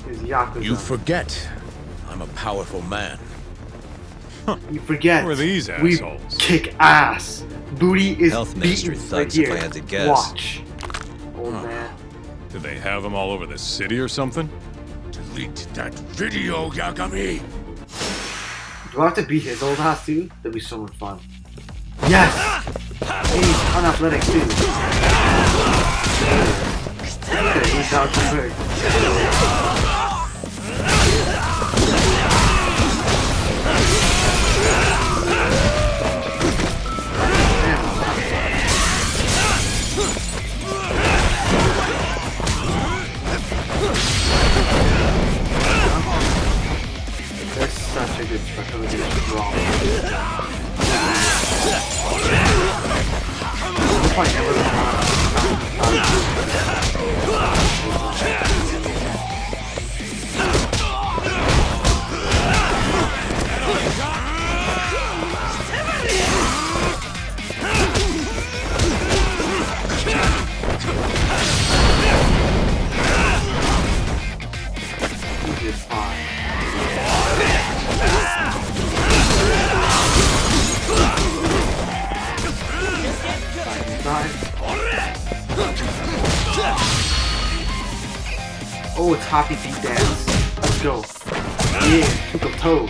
His Yakuza. You forget. I'm a powerful man. You forget. Who are these we assholes? kick ass. Booty is Health Ministry beaten thugs, right if I here. had to guess. Watch. Old Huh. man. Do they have them all over the city or something? Delete that video, Yagami! Do I have to beat his old ass too? That'd be so much fun. Yes! He's unathletic too. Okay, he's out too quick. There's such a good special edition drop. We'll probably never It's fine. Oh, it's Hoppy Beat Dance. Let's go. Yeah, took toes.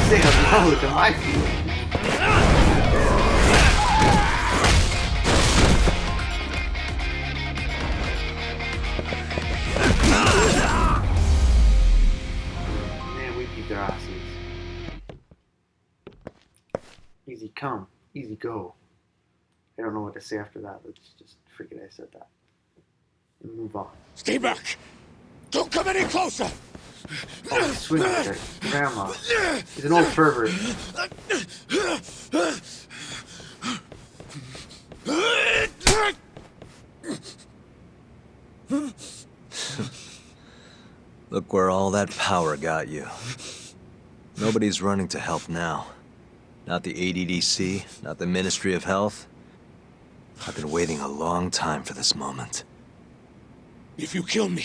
Say hello to my feet. come. Easy go. I don't know what to say after that. Let's just forget I said that. And move on. Stay back! Don't come any closer! Oh, swing there. Grandma. He's an old pervert. Look where all that power got you. Nobody's running to help now. Not the ADDC, not the Ministry of Health. I've been waiting a long time for this moment. If you kill me,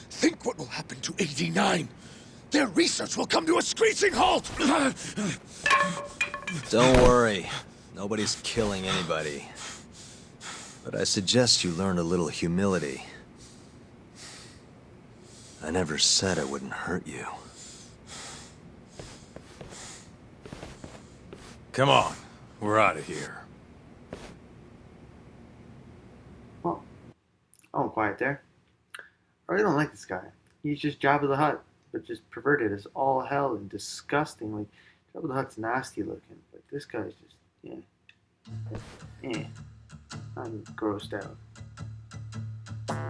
think what will happen to 89. Their research will come to a screeching halt! Don't worry. Nobody's killing anybody. But I suggest you learn a little humility. I never said I wouldn't hurt you. Come on, we're out of here. Well, oh, quiet there. I really don't like this guy. He's just Jabba the Hutt, but just perverted as all hell and disgusting. Like, Jabba the Hutt's nasty looking, but this guy's just, I'm grossed out.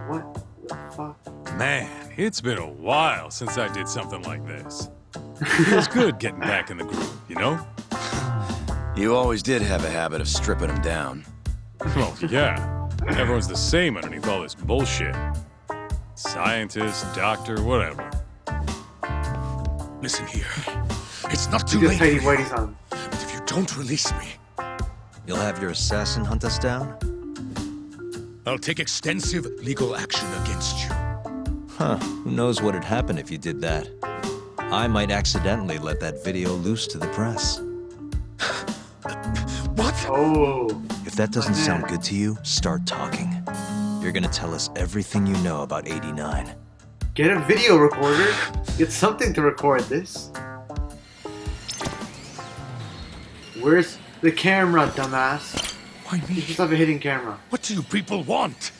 What the fuck? Man, it's been a while since I did something like this. It feels good getting back in the groove, you know? You always did have a habit of stripping them down. Well, yeah. Everyone's the same underneath all this bullshit. Scientist, doctor, whatever. Listen here. It's not too late. But if you don't release me... You'll have your assassin hunt us down? I'll take extensive legal action against you. Huh. Who knows what'd happen if you did that? I might accidentally let that video loose to the press. What? Oh. If that doesn't sound good to you, start talking. You're gonna tell us everything you know about 89. Get a video recorder. Get something to record this. Where's the camera, dumbass? Why me? You just have a hidden camera. What do you people want?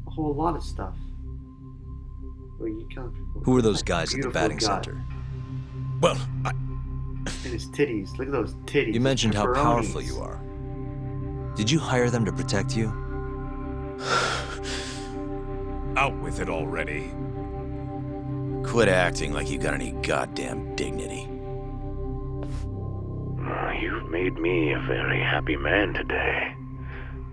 A whole lot of stuff. Wait, you killing people? Who are those guys at the batting guy. center? Well, And his titties. Look at those titties. You mentioned how Pepperonis. powerful you are. Did you hire them to protect you? Out with it already. Quit acting like you got any goddamn dignity. You've made me a very happy man today.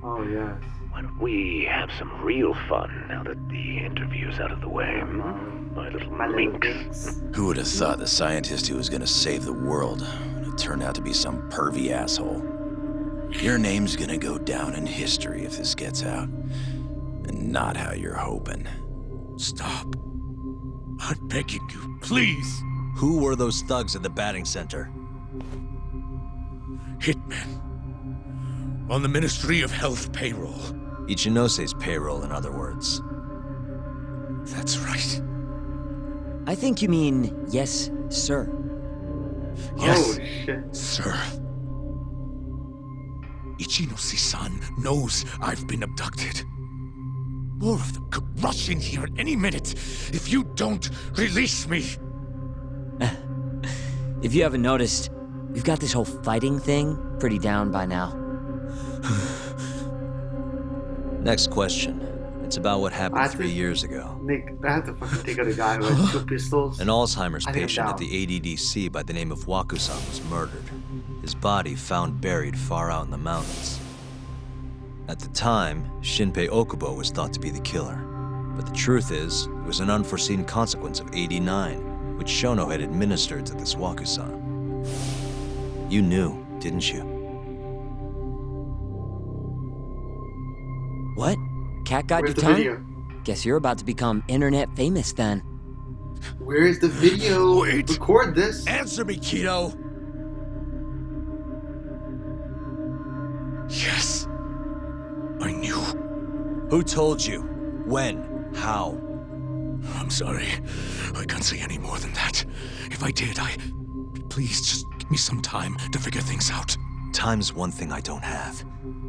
Oh, yes. Why don't we have some real fun now that the interview's out of the way, my little minx? Who would have thought the scientist who was gonna save the world would turn out to be some pervy asshole? Your name's gonna go down in history if this gets out. And not how you're hoping. Stop. I'm begging you, please. Who were those thugs at the batting center? Hitmen. On the Ministry of Health payroll. Ichinose's payroll, in other words. That's right. I think you mean, yes, sir. Yes, Oh, shit. sir. Ichinose-san knows I've been abducted. More of them could rush in here at any minute if you don't release me. If you haven't noticed, you've got this whole fighting thing pretty down by now. Next question. It's about what happened 3 years ago. Nick, I have to fucking take out a guy who had 2 pistols. An Alzheimer's I think I'm patient at down. the ADDC by the name of Waku-san was murdered. His body found buried far out in the mountains. At the time, Shinpei Okubo was thought to be the killer. But the truth is, it was an unforeseen consequence of 89, which Shono had administered to this Waku-san. You knew, didn't you? What? Cat got Where's your the tongue? video? Guess you're about to become internet famous then. Where's the video? Wait. Record this. Answer me, Kido. Yes. I knew. Who told you? When? How? I'm sorry. I can't say any more than that. If I did, Please, just give me some time to figure things out. Time's one thing I don't have.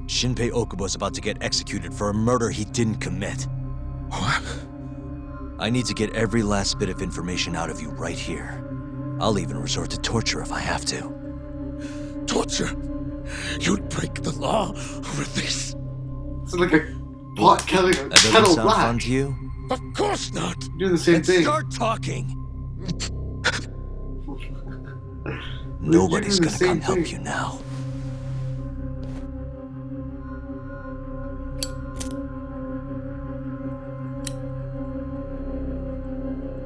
Shinpei Okubo's about to get executed for a murder he didn't commit. What? I need to get every last bit of information out of you right here. I'll even resort to torture if I have to. Torture? You'd break the law over this? It's like a pot killing a That doesn't kettle sound black. fun to you? Of course not. Doing the same thing. Start talking. Nobody's gonna come help you now.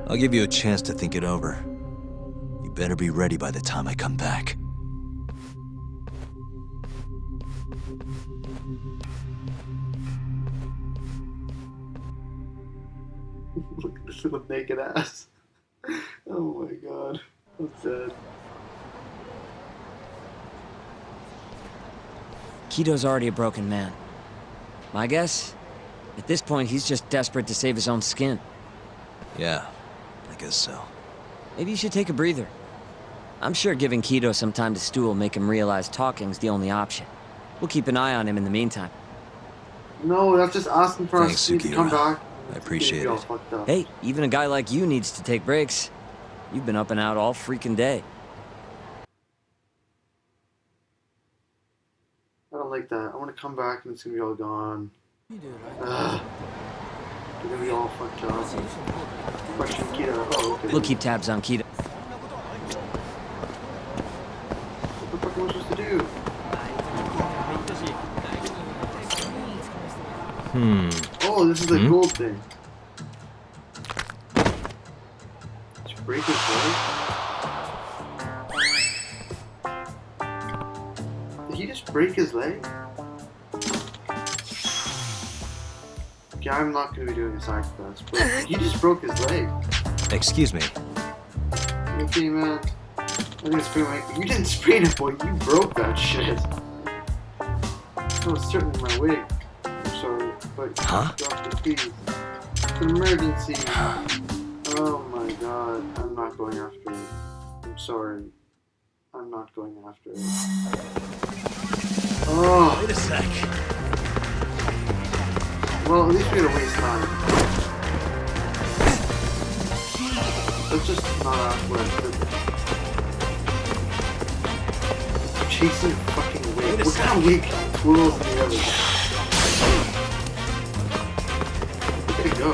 I'll give you a chance to think it over. You better be ready by the time I come back. Look at this little naked ass. Oh my god. I'm sad. Kido's already a broken man. My guess? At this point, he's just desperate to save his own skin. Yeah, I guess so. Maybe you should take a breather. I'm sure giving Kido some time to stew will make him realize talking's the only option. We'll keep an eye on him in the meantime. No, that's just asking for us to come back. I appreciate it. Hey, even a guy like you needs to take breaks. You've been up and out all freaking day. I don't like that. I want to come back and it's gonna be all gone. Ugh. It's gonna be all fucked up. Question Kido. Oh, okay. We'll keep tabs on Kido. What the fuck am I supposed to do? Oh, this is a gold thing. Did you break his leg? Did he just break his leg? Okay, I'm not gonna be doing a side quest, but he just broke his leg. Excuse me. Okay, man. I think it's pretty much. You didn't sprain it, boy. You broke that shit. That was certainly my wig. I'm sorry, but Doctor, please. It's an emergency. Oh my god. I'm not going after it. I'm sorry. I'm not going after it. Oh. Wait a sec. Well, at least we're gonna waste time. Let's just not ask what I did. I'm chasing a fucking wig. What kind of wig twirls in the other? Where'd it go?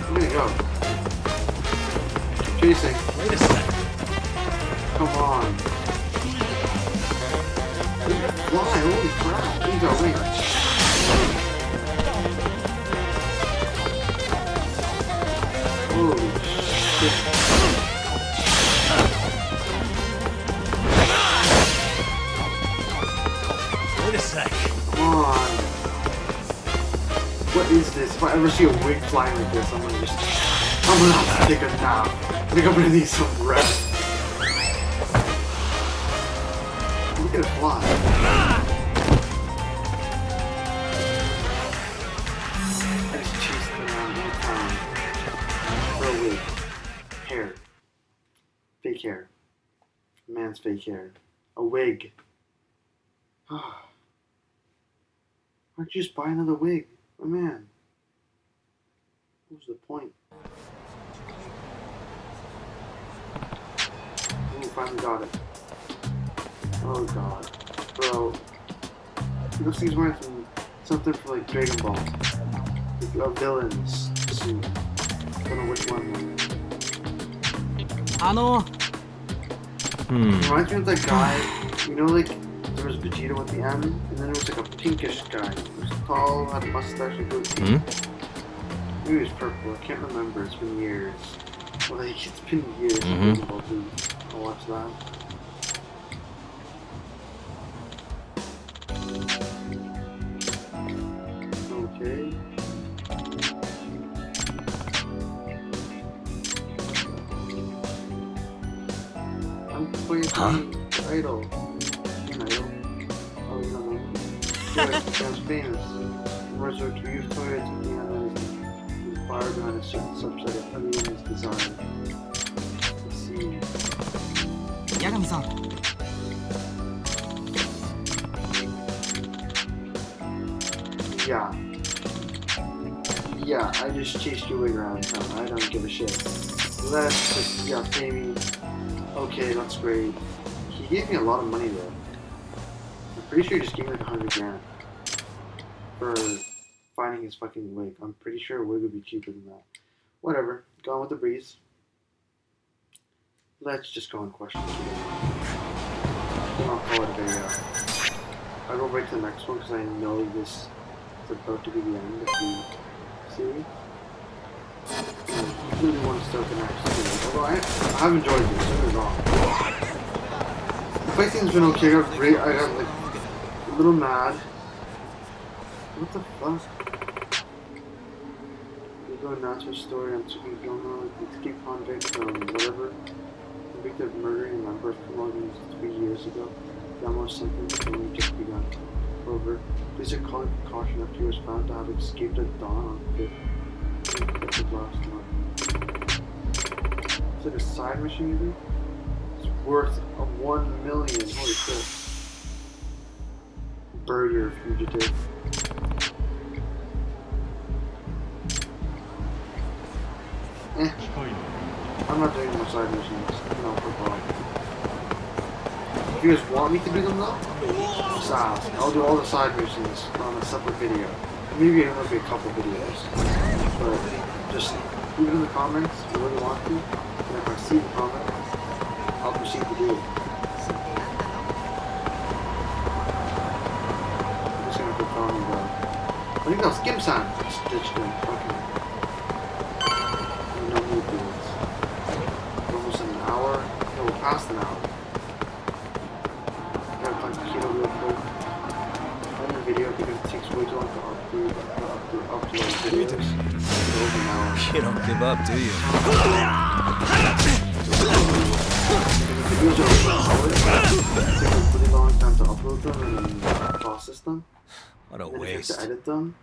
Where'd it go? Chasing. Wait a sec. Come on. Fly, holy crap. These are wings. Holy shit. Wait a sec. Come on. What is this? If I ever see a wig flying like this, I'm gonna have to take a nap. I think I'm gonna need some rest. Look at it fly. I just chased it around all town for a wig. Hair. Fake hair. Man's fake hair. A wig. Why'd you just buy another wig? Oh man. What was the point? Ooh, finally got it. Oh god. Bro. He looks like he's wearing something from like Dragon Ball. Like a villain's suit. Don't know which one. Reminds me of that guy, you know, like there was Vegeta at the end, and then there was like a pinkish guy. He was tall, had a mustache, and goatee. Maybe he was purple, I can't remember, it's been years. Like, it's been years since I'll watch that. Okay. I'm playing the idol. An idol? Oh, you don't know. Yeah, sounds famous. Words are to use Toya to be analyzed and fire behind a certain subset of everyone's desire. Let's see. Yagami-san. Yeah. Yeah, I just chased you away around town. I don't give a shit. Let's just, yeah, pay me. Okay, that's great. He gave me a lot of money though. I'm pretty sure he just gave me like 100 grand for finding his fucking wig. I'm pretty sure a wig would be cheaper than that. Whatever. Going with the breeze. Let's just go on questions. Then I'll call it a video. I'll go right to the next one because I know this is about to be the end of the series. I really want to start the next series. Although I have enjoyed this, don't get me wrong. The fighting's been okay. I got like a little mad. What the fuck? You go nuts with story on Tsukigoma, escape convict from whatever. Convicted of murdering a member of Komodo 3 years ago. The almost sentence only just begun. However, police are calling precaution after he was found to have escaped at dawn on 5th. Last month. It's like a side mission, maybe? It's worth a 1 million. Holy shit. Burger fugitive. I'm not doing more side missions. No, football. If you guys want me to do them though, just ask. I'll do all the side missions on a separate video. Maybe it'll be a couple videos. But just leave it in the comments if you really want to. And if I see the comments, I'll proceed to do it. I'm just gonna put Tommy though. I think that was Kim-san. Stitched in. Fucking. No need for this. Almost an hour. No, we're past an hour. I gotta find kido real quick. Find the video because it takes way too long to upload videos. You don't give up, do you? The videos are really pretty long time to upload them and process them. What a and waste. You have to edit them,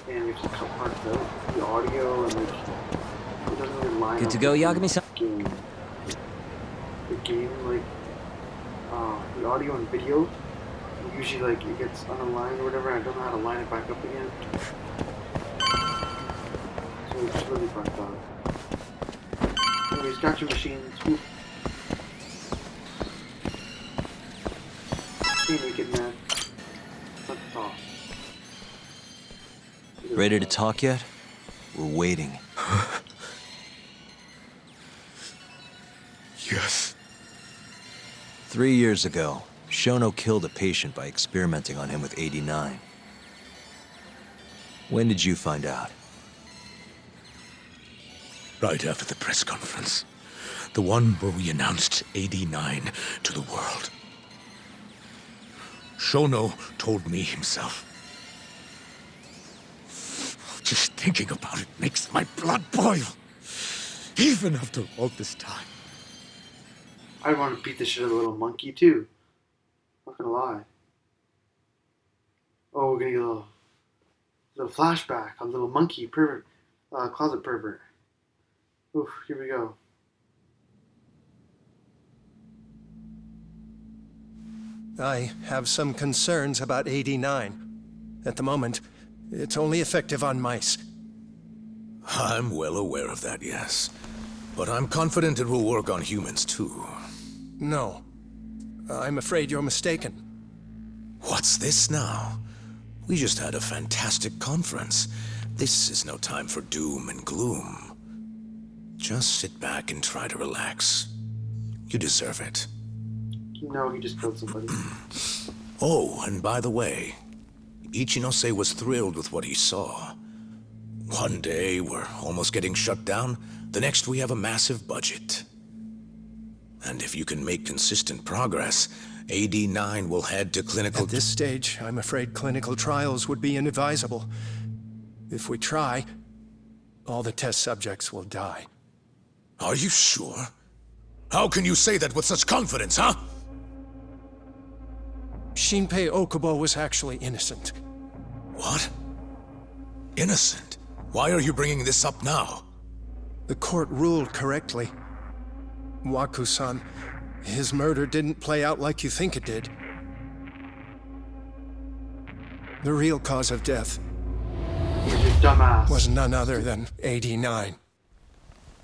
and you have to cut parts out. The audio and like it doesn't really line Good up to go, Yagami-san? The game, like the audio and video, usually like it gets unaligned or whatever. And I don't know how to line it back up again. It's really fucked up. Anyways, gotcha machines. Woo. Hey, naked man. Let's talk. Ready to talk yet? We're waiting. Yes. 3 years ago, Shono killed a patient by experimenting on him with 89. When did you find out? Right after the press conference. The one where we announced AD9 to the world. Shono told me himself. Just thinking about it makes my blood boil. Even after all this time. I want to beat the shit out of the little monkey too. Not gonna lie. Oh, we're gonna get a little flashback on little monkey pervert, closet pervert. Oof, here we go. I have some concerns about AD9. At the moment, it's only effective on mice. I'm well aware of that, yes. But I'm confident it will work on humans too. No. I'm afraid you're mistaken. What's this now? We just had a fantastic conference. This is no time for doom and gloom. Just sit back and try to relax. You deserve it. No, he just killed somebody. Oh, and by the way, Ichinose was thrilled with what he saw. One day, we're almost getting shut down. The next, we have a massive budget. And if you can make consistent progress, AD9 will head to clinical... At this stage, I'm afraid clinical trials would be inadvisable. If we try, all the test subjects will die. Are you sure? How can you say that with such confidence, huh? Shinpei Okubo was actually innocent. What? Innocent? Why are you bringing this up now? The court ruled correctly. Waku-san, his murder didn't play out like you think it did. The real cause of death dumbass. was none other than AD9.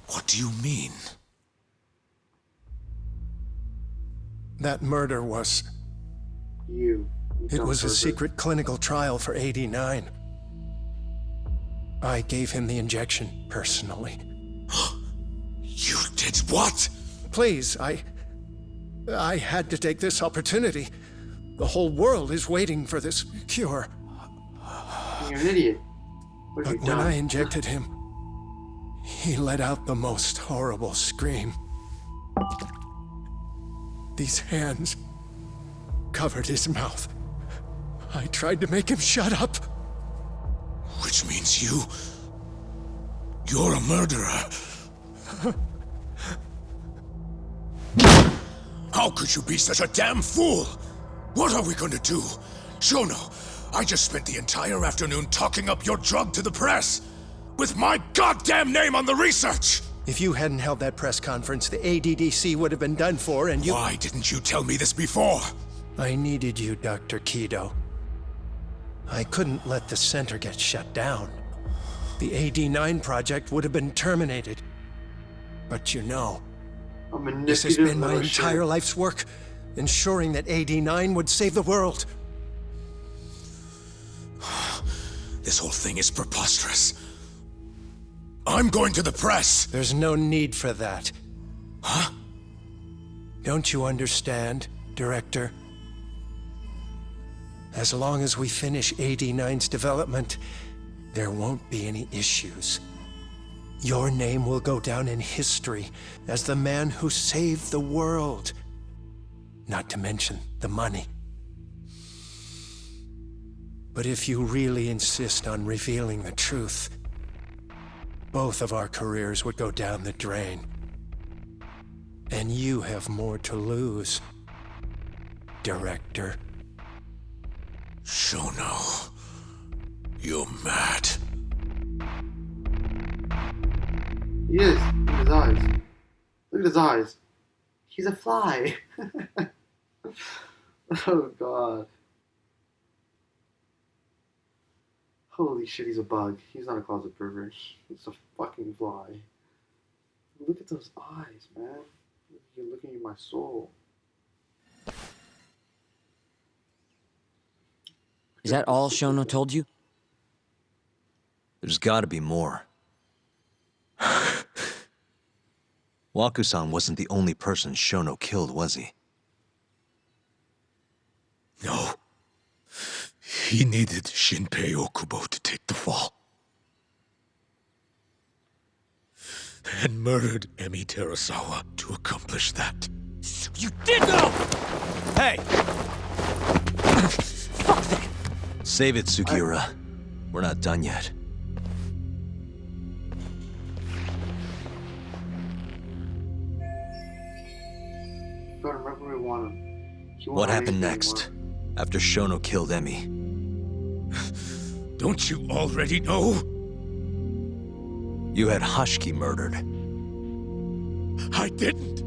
What do you mean? That murder was... It was a secret clinical trial for AD9. I gave him the injection, personally. You did what? Please, I had to take this opportunity. The whole world is waiting for this cure. You're an idiot. What have But you when done? I injected him, he let out the most horrible scream. These hands covered his mouth. I tried to make him shut up. Which means you're a murderer. How could you be such a damn fool? What are we gonna do? Shono, I just spent the entire afternoon talking up your drug to the press, with my goddamn name on the research! If you hadn't held that press conference, the ADDC would have been done for, and you... Why didn't you tell me this before? I needed you, Dr. Kido. I couldn't let the center get shut down. The AD9 project would have been terminated. But you know, this has been my entire life's work, ensuring that AD9 would save the world. This whole thing is preposterous. I'm going to the press! There's no need for that. Huh? Don't you understand, Director? As long as we finish AD9's development, there won't be any issues. Your name will go down in history as the man who saved the world. Not to mention the money. But if you really insist on revealing the truth, both of our careers would go down the drain. And you have more to lose, Director. Shono, you're mad. He is. Look at his eyes. Look at his eyes. He's a fly. Oh god. Holy shit, he's a bug. He's not a closet pervert. He's a fucking fly. Look at those eyes, man. You're looking at my soul. Is that all Shono told you? There's gotta be more. Waku-san wasn't the only person Shono killed, was he? No. He needed Shinpei Okubo to take the fall. And murdered Emi Terasawa to accomplish that. You did know! Hey! Fuck that! Save it, Sugiura. We're not done yet. What happened next, after Shono killed Emi? Don't you already know? You had Hashiki murdered. I didn't.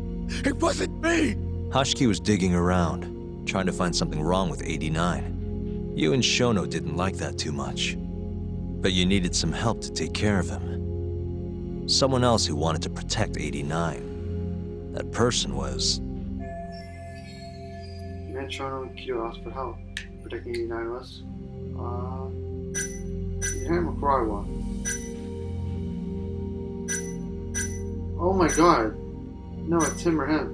It wasn't me. Hashiki was digging around, trying to find something wrong with AD9. You and Shono didn't like that too much. But you needed some help to take care of him. Someone else who wanted to protect AD9. That person was... You met Shono and Kido asked for help. Protecting AD9 was... him or Kuraiwa? Oh my god. No, it's him or him.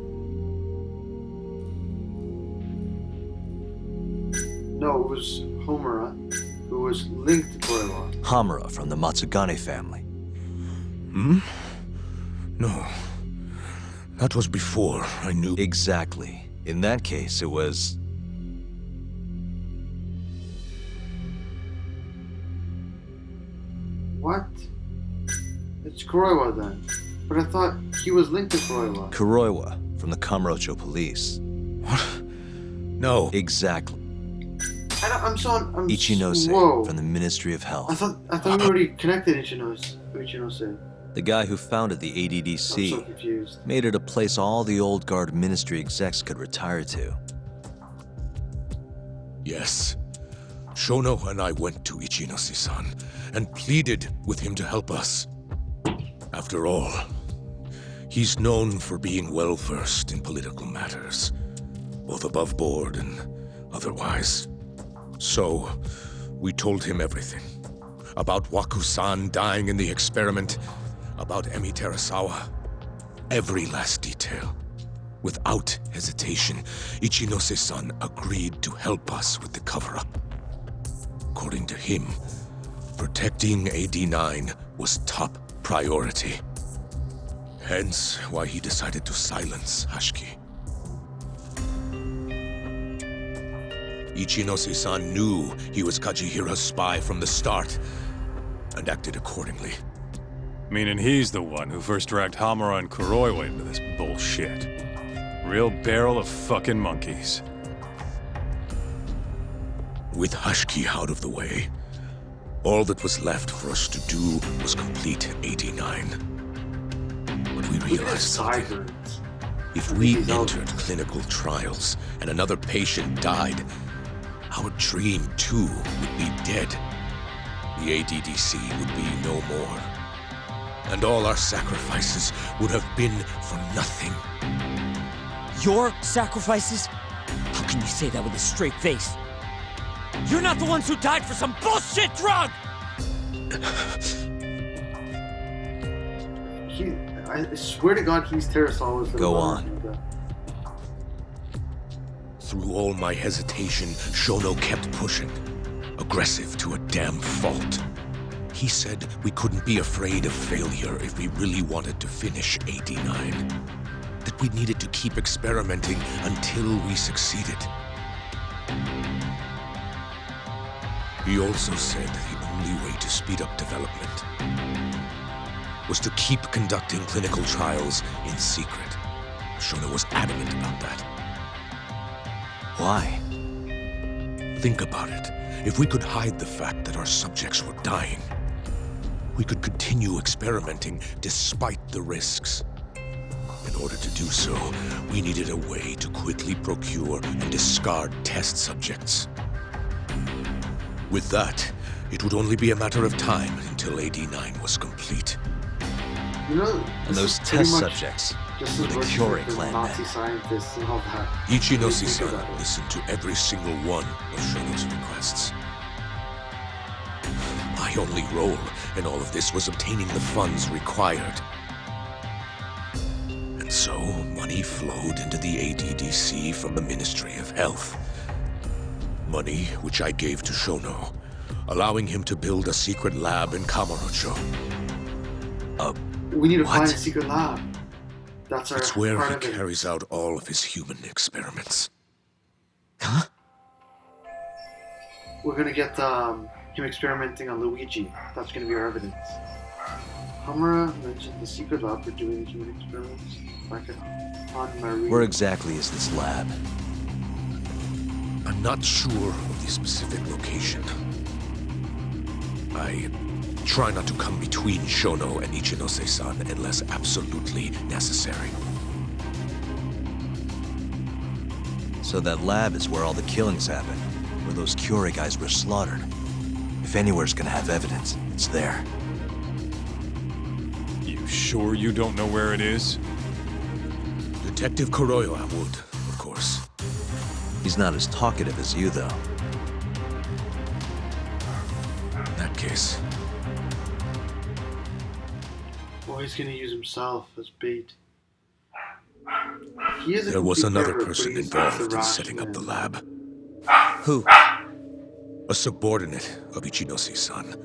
No, it was Homura, who was linked to Kuraiwa. Hamura from the Matsugane family. Hmm? No. That was before I knew... Exactly. In that case, it was... What? It's Kuraiwa then. But I thought he was linked to Kuraiwa. Kuroiwa from the Kamurocho police. What? No. Exactly. I'm Ichinose whoa. from the Ministry of Health. I thought we already connected Ichinose. The guy who founded the I'm so ADDC confused. made it a place all the old guard ministry execs could retire to. Yes. Shono and I went to Ichinose-san and pleaded with him to help us. After all, he's known for being well-versed in political matters, both above board and otherwise. So, we told him everything. About Waku-san dying in the experiment, about Emi Terasawa. Every last detail. Without hesitation, Ichinose-san agreed to help us with the cover-up. According to him, protecting AD9 was top priority. Hence why he decided to silence Hashiki. Ichinose-san knew he was Kajihira's spy from the start, and acted accordingly. Meaning he's the one who first dragged Hamura and Kuroiwa into this bullshit. Real barrel of fucking monkeys. With Hashiki out of the way, all that was left for us to do was complete AD9. But we realized something. If we entered clinical trials and another patient died, our dream too would be dead. The ADDC would be no more. And all our sacrifices would have been for nothing. Your sacrifices? How can you say that with a straight face? You're not the ones who died for some bullshit drug! I swear to God, he's Terasawa's. Go on. Through all my hesitation, Shono kept pushing. Aggressive to a damn fault. He said we couldn't be afraid of failure if we really wanted to finish AD9. That we needed to keep experimenting until we succeeded. He also said the only way to speed up development was to keep conducting clinical trials in secret. Shono was adamant about that. Why? Think about it. If we could hide the fact that our subjects were dying, we could continue experimenting despite the risks. In order to do so, we needed a way to quickly procure and discard test subjects. With that, it would only be a matter of time until AD9 was complete. You know, and those test subjects were the Curie clan Nazi scientists and all that. Ichinose-san listened to every single one of Shono's requests. My only role in all of this was obtaining the funds required. And so, money flowed into the ADDC from the Ministry of Health. Money which I gave to Shono, allowing him to build a secret lab in Kamurocho. We need to find a secret lab. It's where he carries out all of his human experiments. Huh? We're gonna get him experimenting on Luigi. That's gonna be our evidence. Hamura mentioned the secret lab for doing human experiments back at Hanmaru. Where exactly is this lab? I'm not sure of the specific location. I try not to come between Shono and Ichinose-san unless absolutely necessary. So that lab is where all the killings happened, where those Curie guys were slaughtered. If anywhere's gonna have evidence, it's there. You sure you don't know where it is? Detective Kuroiwa would, of course. He's not as talkative as you, though. In that case... Well, he's gonna use himself as bait. There was another person involved in setting up the lab. Who? A subordinate of Ichinose-san.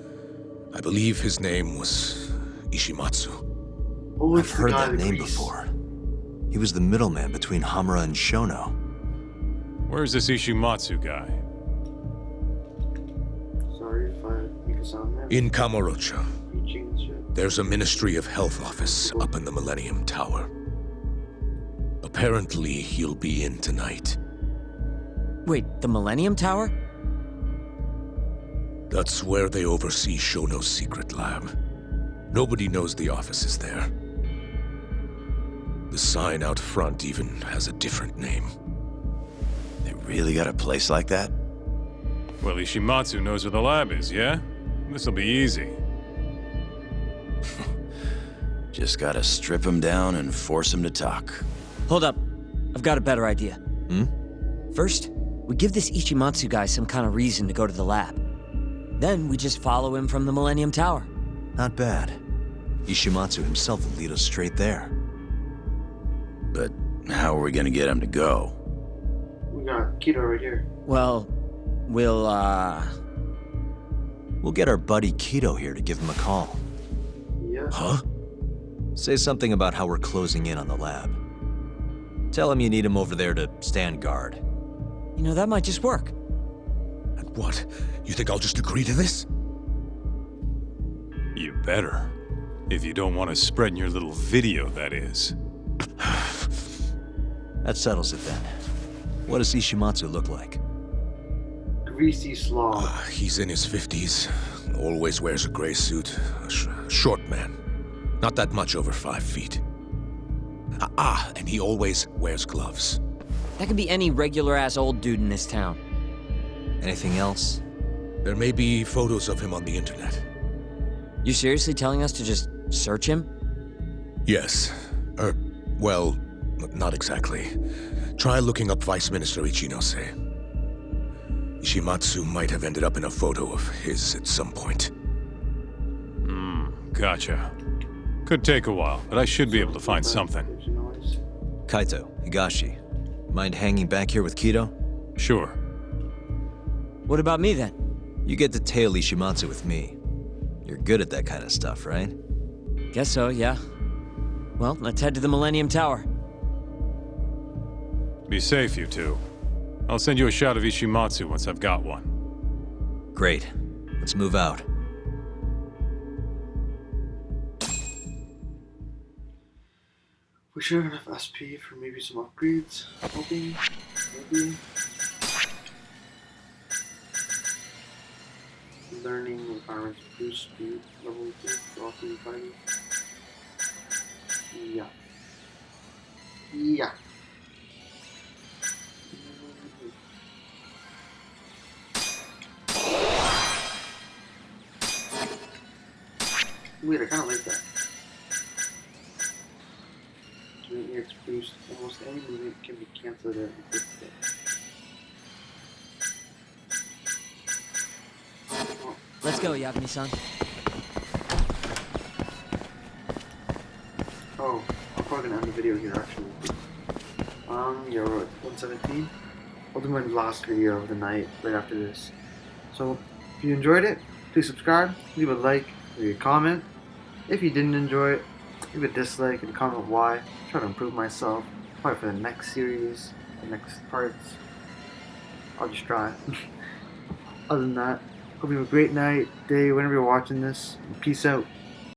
I believe his name was Ishimatsu. Oh, I've heard that name before. He was the middleman between Hamura and Shono. Where's this Ishimatsu guy? Sorry if I make a sound there. In Kamurocho. There's a Ministry of Health office up in the Millennium Tower. Apparently, he'll be in tonight. Wait, the Millennium Tower? That's where they oversee Shono's secret lab. Nobody knows the office is there. The sign out front even has a different name. They really got a place like that? Well, Ishimatsu knows where the lab is, yeah? This'll be easy. Just gotta strip him down and force him to talk. Hold up. I've got a better idea. Hmm? First, we give this Ichimatsu guy some kind of reason to go to the lab. Then we just follow him from the Millennium Tower. Not bad. Ishimatsu himself will lead us straight there. But how are we gonna get him to go? We got Kido right here. Well, we'll get our buddy Kido here to give him a call. Yeah. Huh? Say something about how we're closing in on the lab. Tell him you need him over there to stand guard. You know, that might just work. And what? You think I'll just agree to this? You better. If you don't want to spread in your little video, that is. That settles it then. What does Ishimatsu look like? Greasy slob. He's in his 50s. Always wears a gray suit. Short man. Not that much over 5 feet. And he always wears gloves. That could be any regular-ass old dude in this town. Anything else? There may be photos of him on the internet. You seriously telling us to just search him? Yes. Well, not exactly. Try looking up Vice Minister Ichinose. Ishimatsu might have ended up in a photo of his at some point. Gotcha. Could take a while, but I should be able to find something. Kaito, Higashi, mind hanging back here with Kido? Sure. What about me then? You get to tail Ishimatsu with me. You're good at that kind of stuff, right? Guess so, yeah. Well, let's head to the Millennium Tower. Be safe, you two. I'll send you a shot of Ishimatsu once I've got one. Great. Let's move out. We should have enough SP for maybe some upgrades. Hoping. Maybe. Learning environments boost speed. Level 2. Velocity fighting. Yeah. Yeah. Wait, I kind of like that. Doing EX boost, almost any movement can be cancelled at a quick step. Let's go, Yagami-san. Oh, I'm probably gonna end the video here actually. Yeah, we're at 117. I'll do my last video of the night right after this. So, if you enjoyed it, please subscribe, leave a like, leave a comment. If you didn't enjoy it, leave a dislike and comment why. Try to improve myself, probably for the next series, the next parts. I'll just try. Other than that, hope you have a great night, day, whenever you're watching this. Peace out.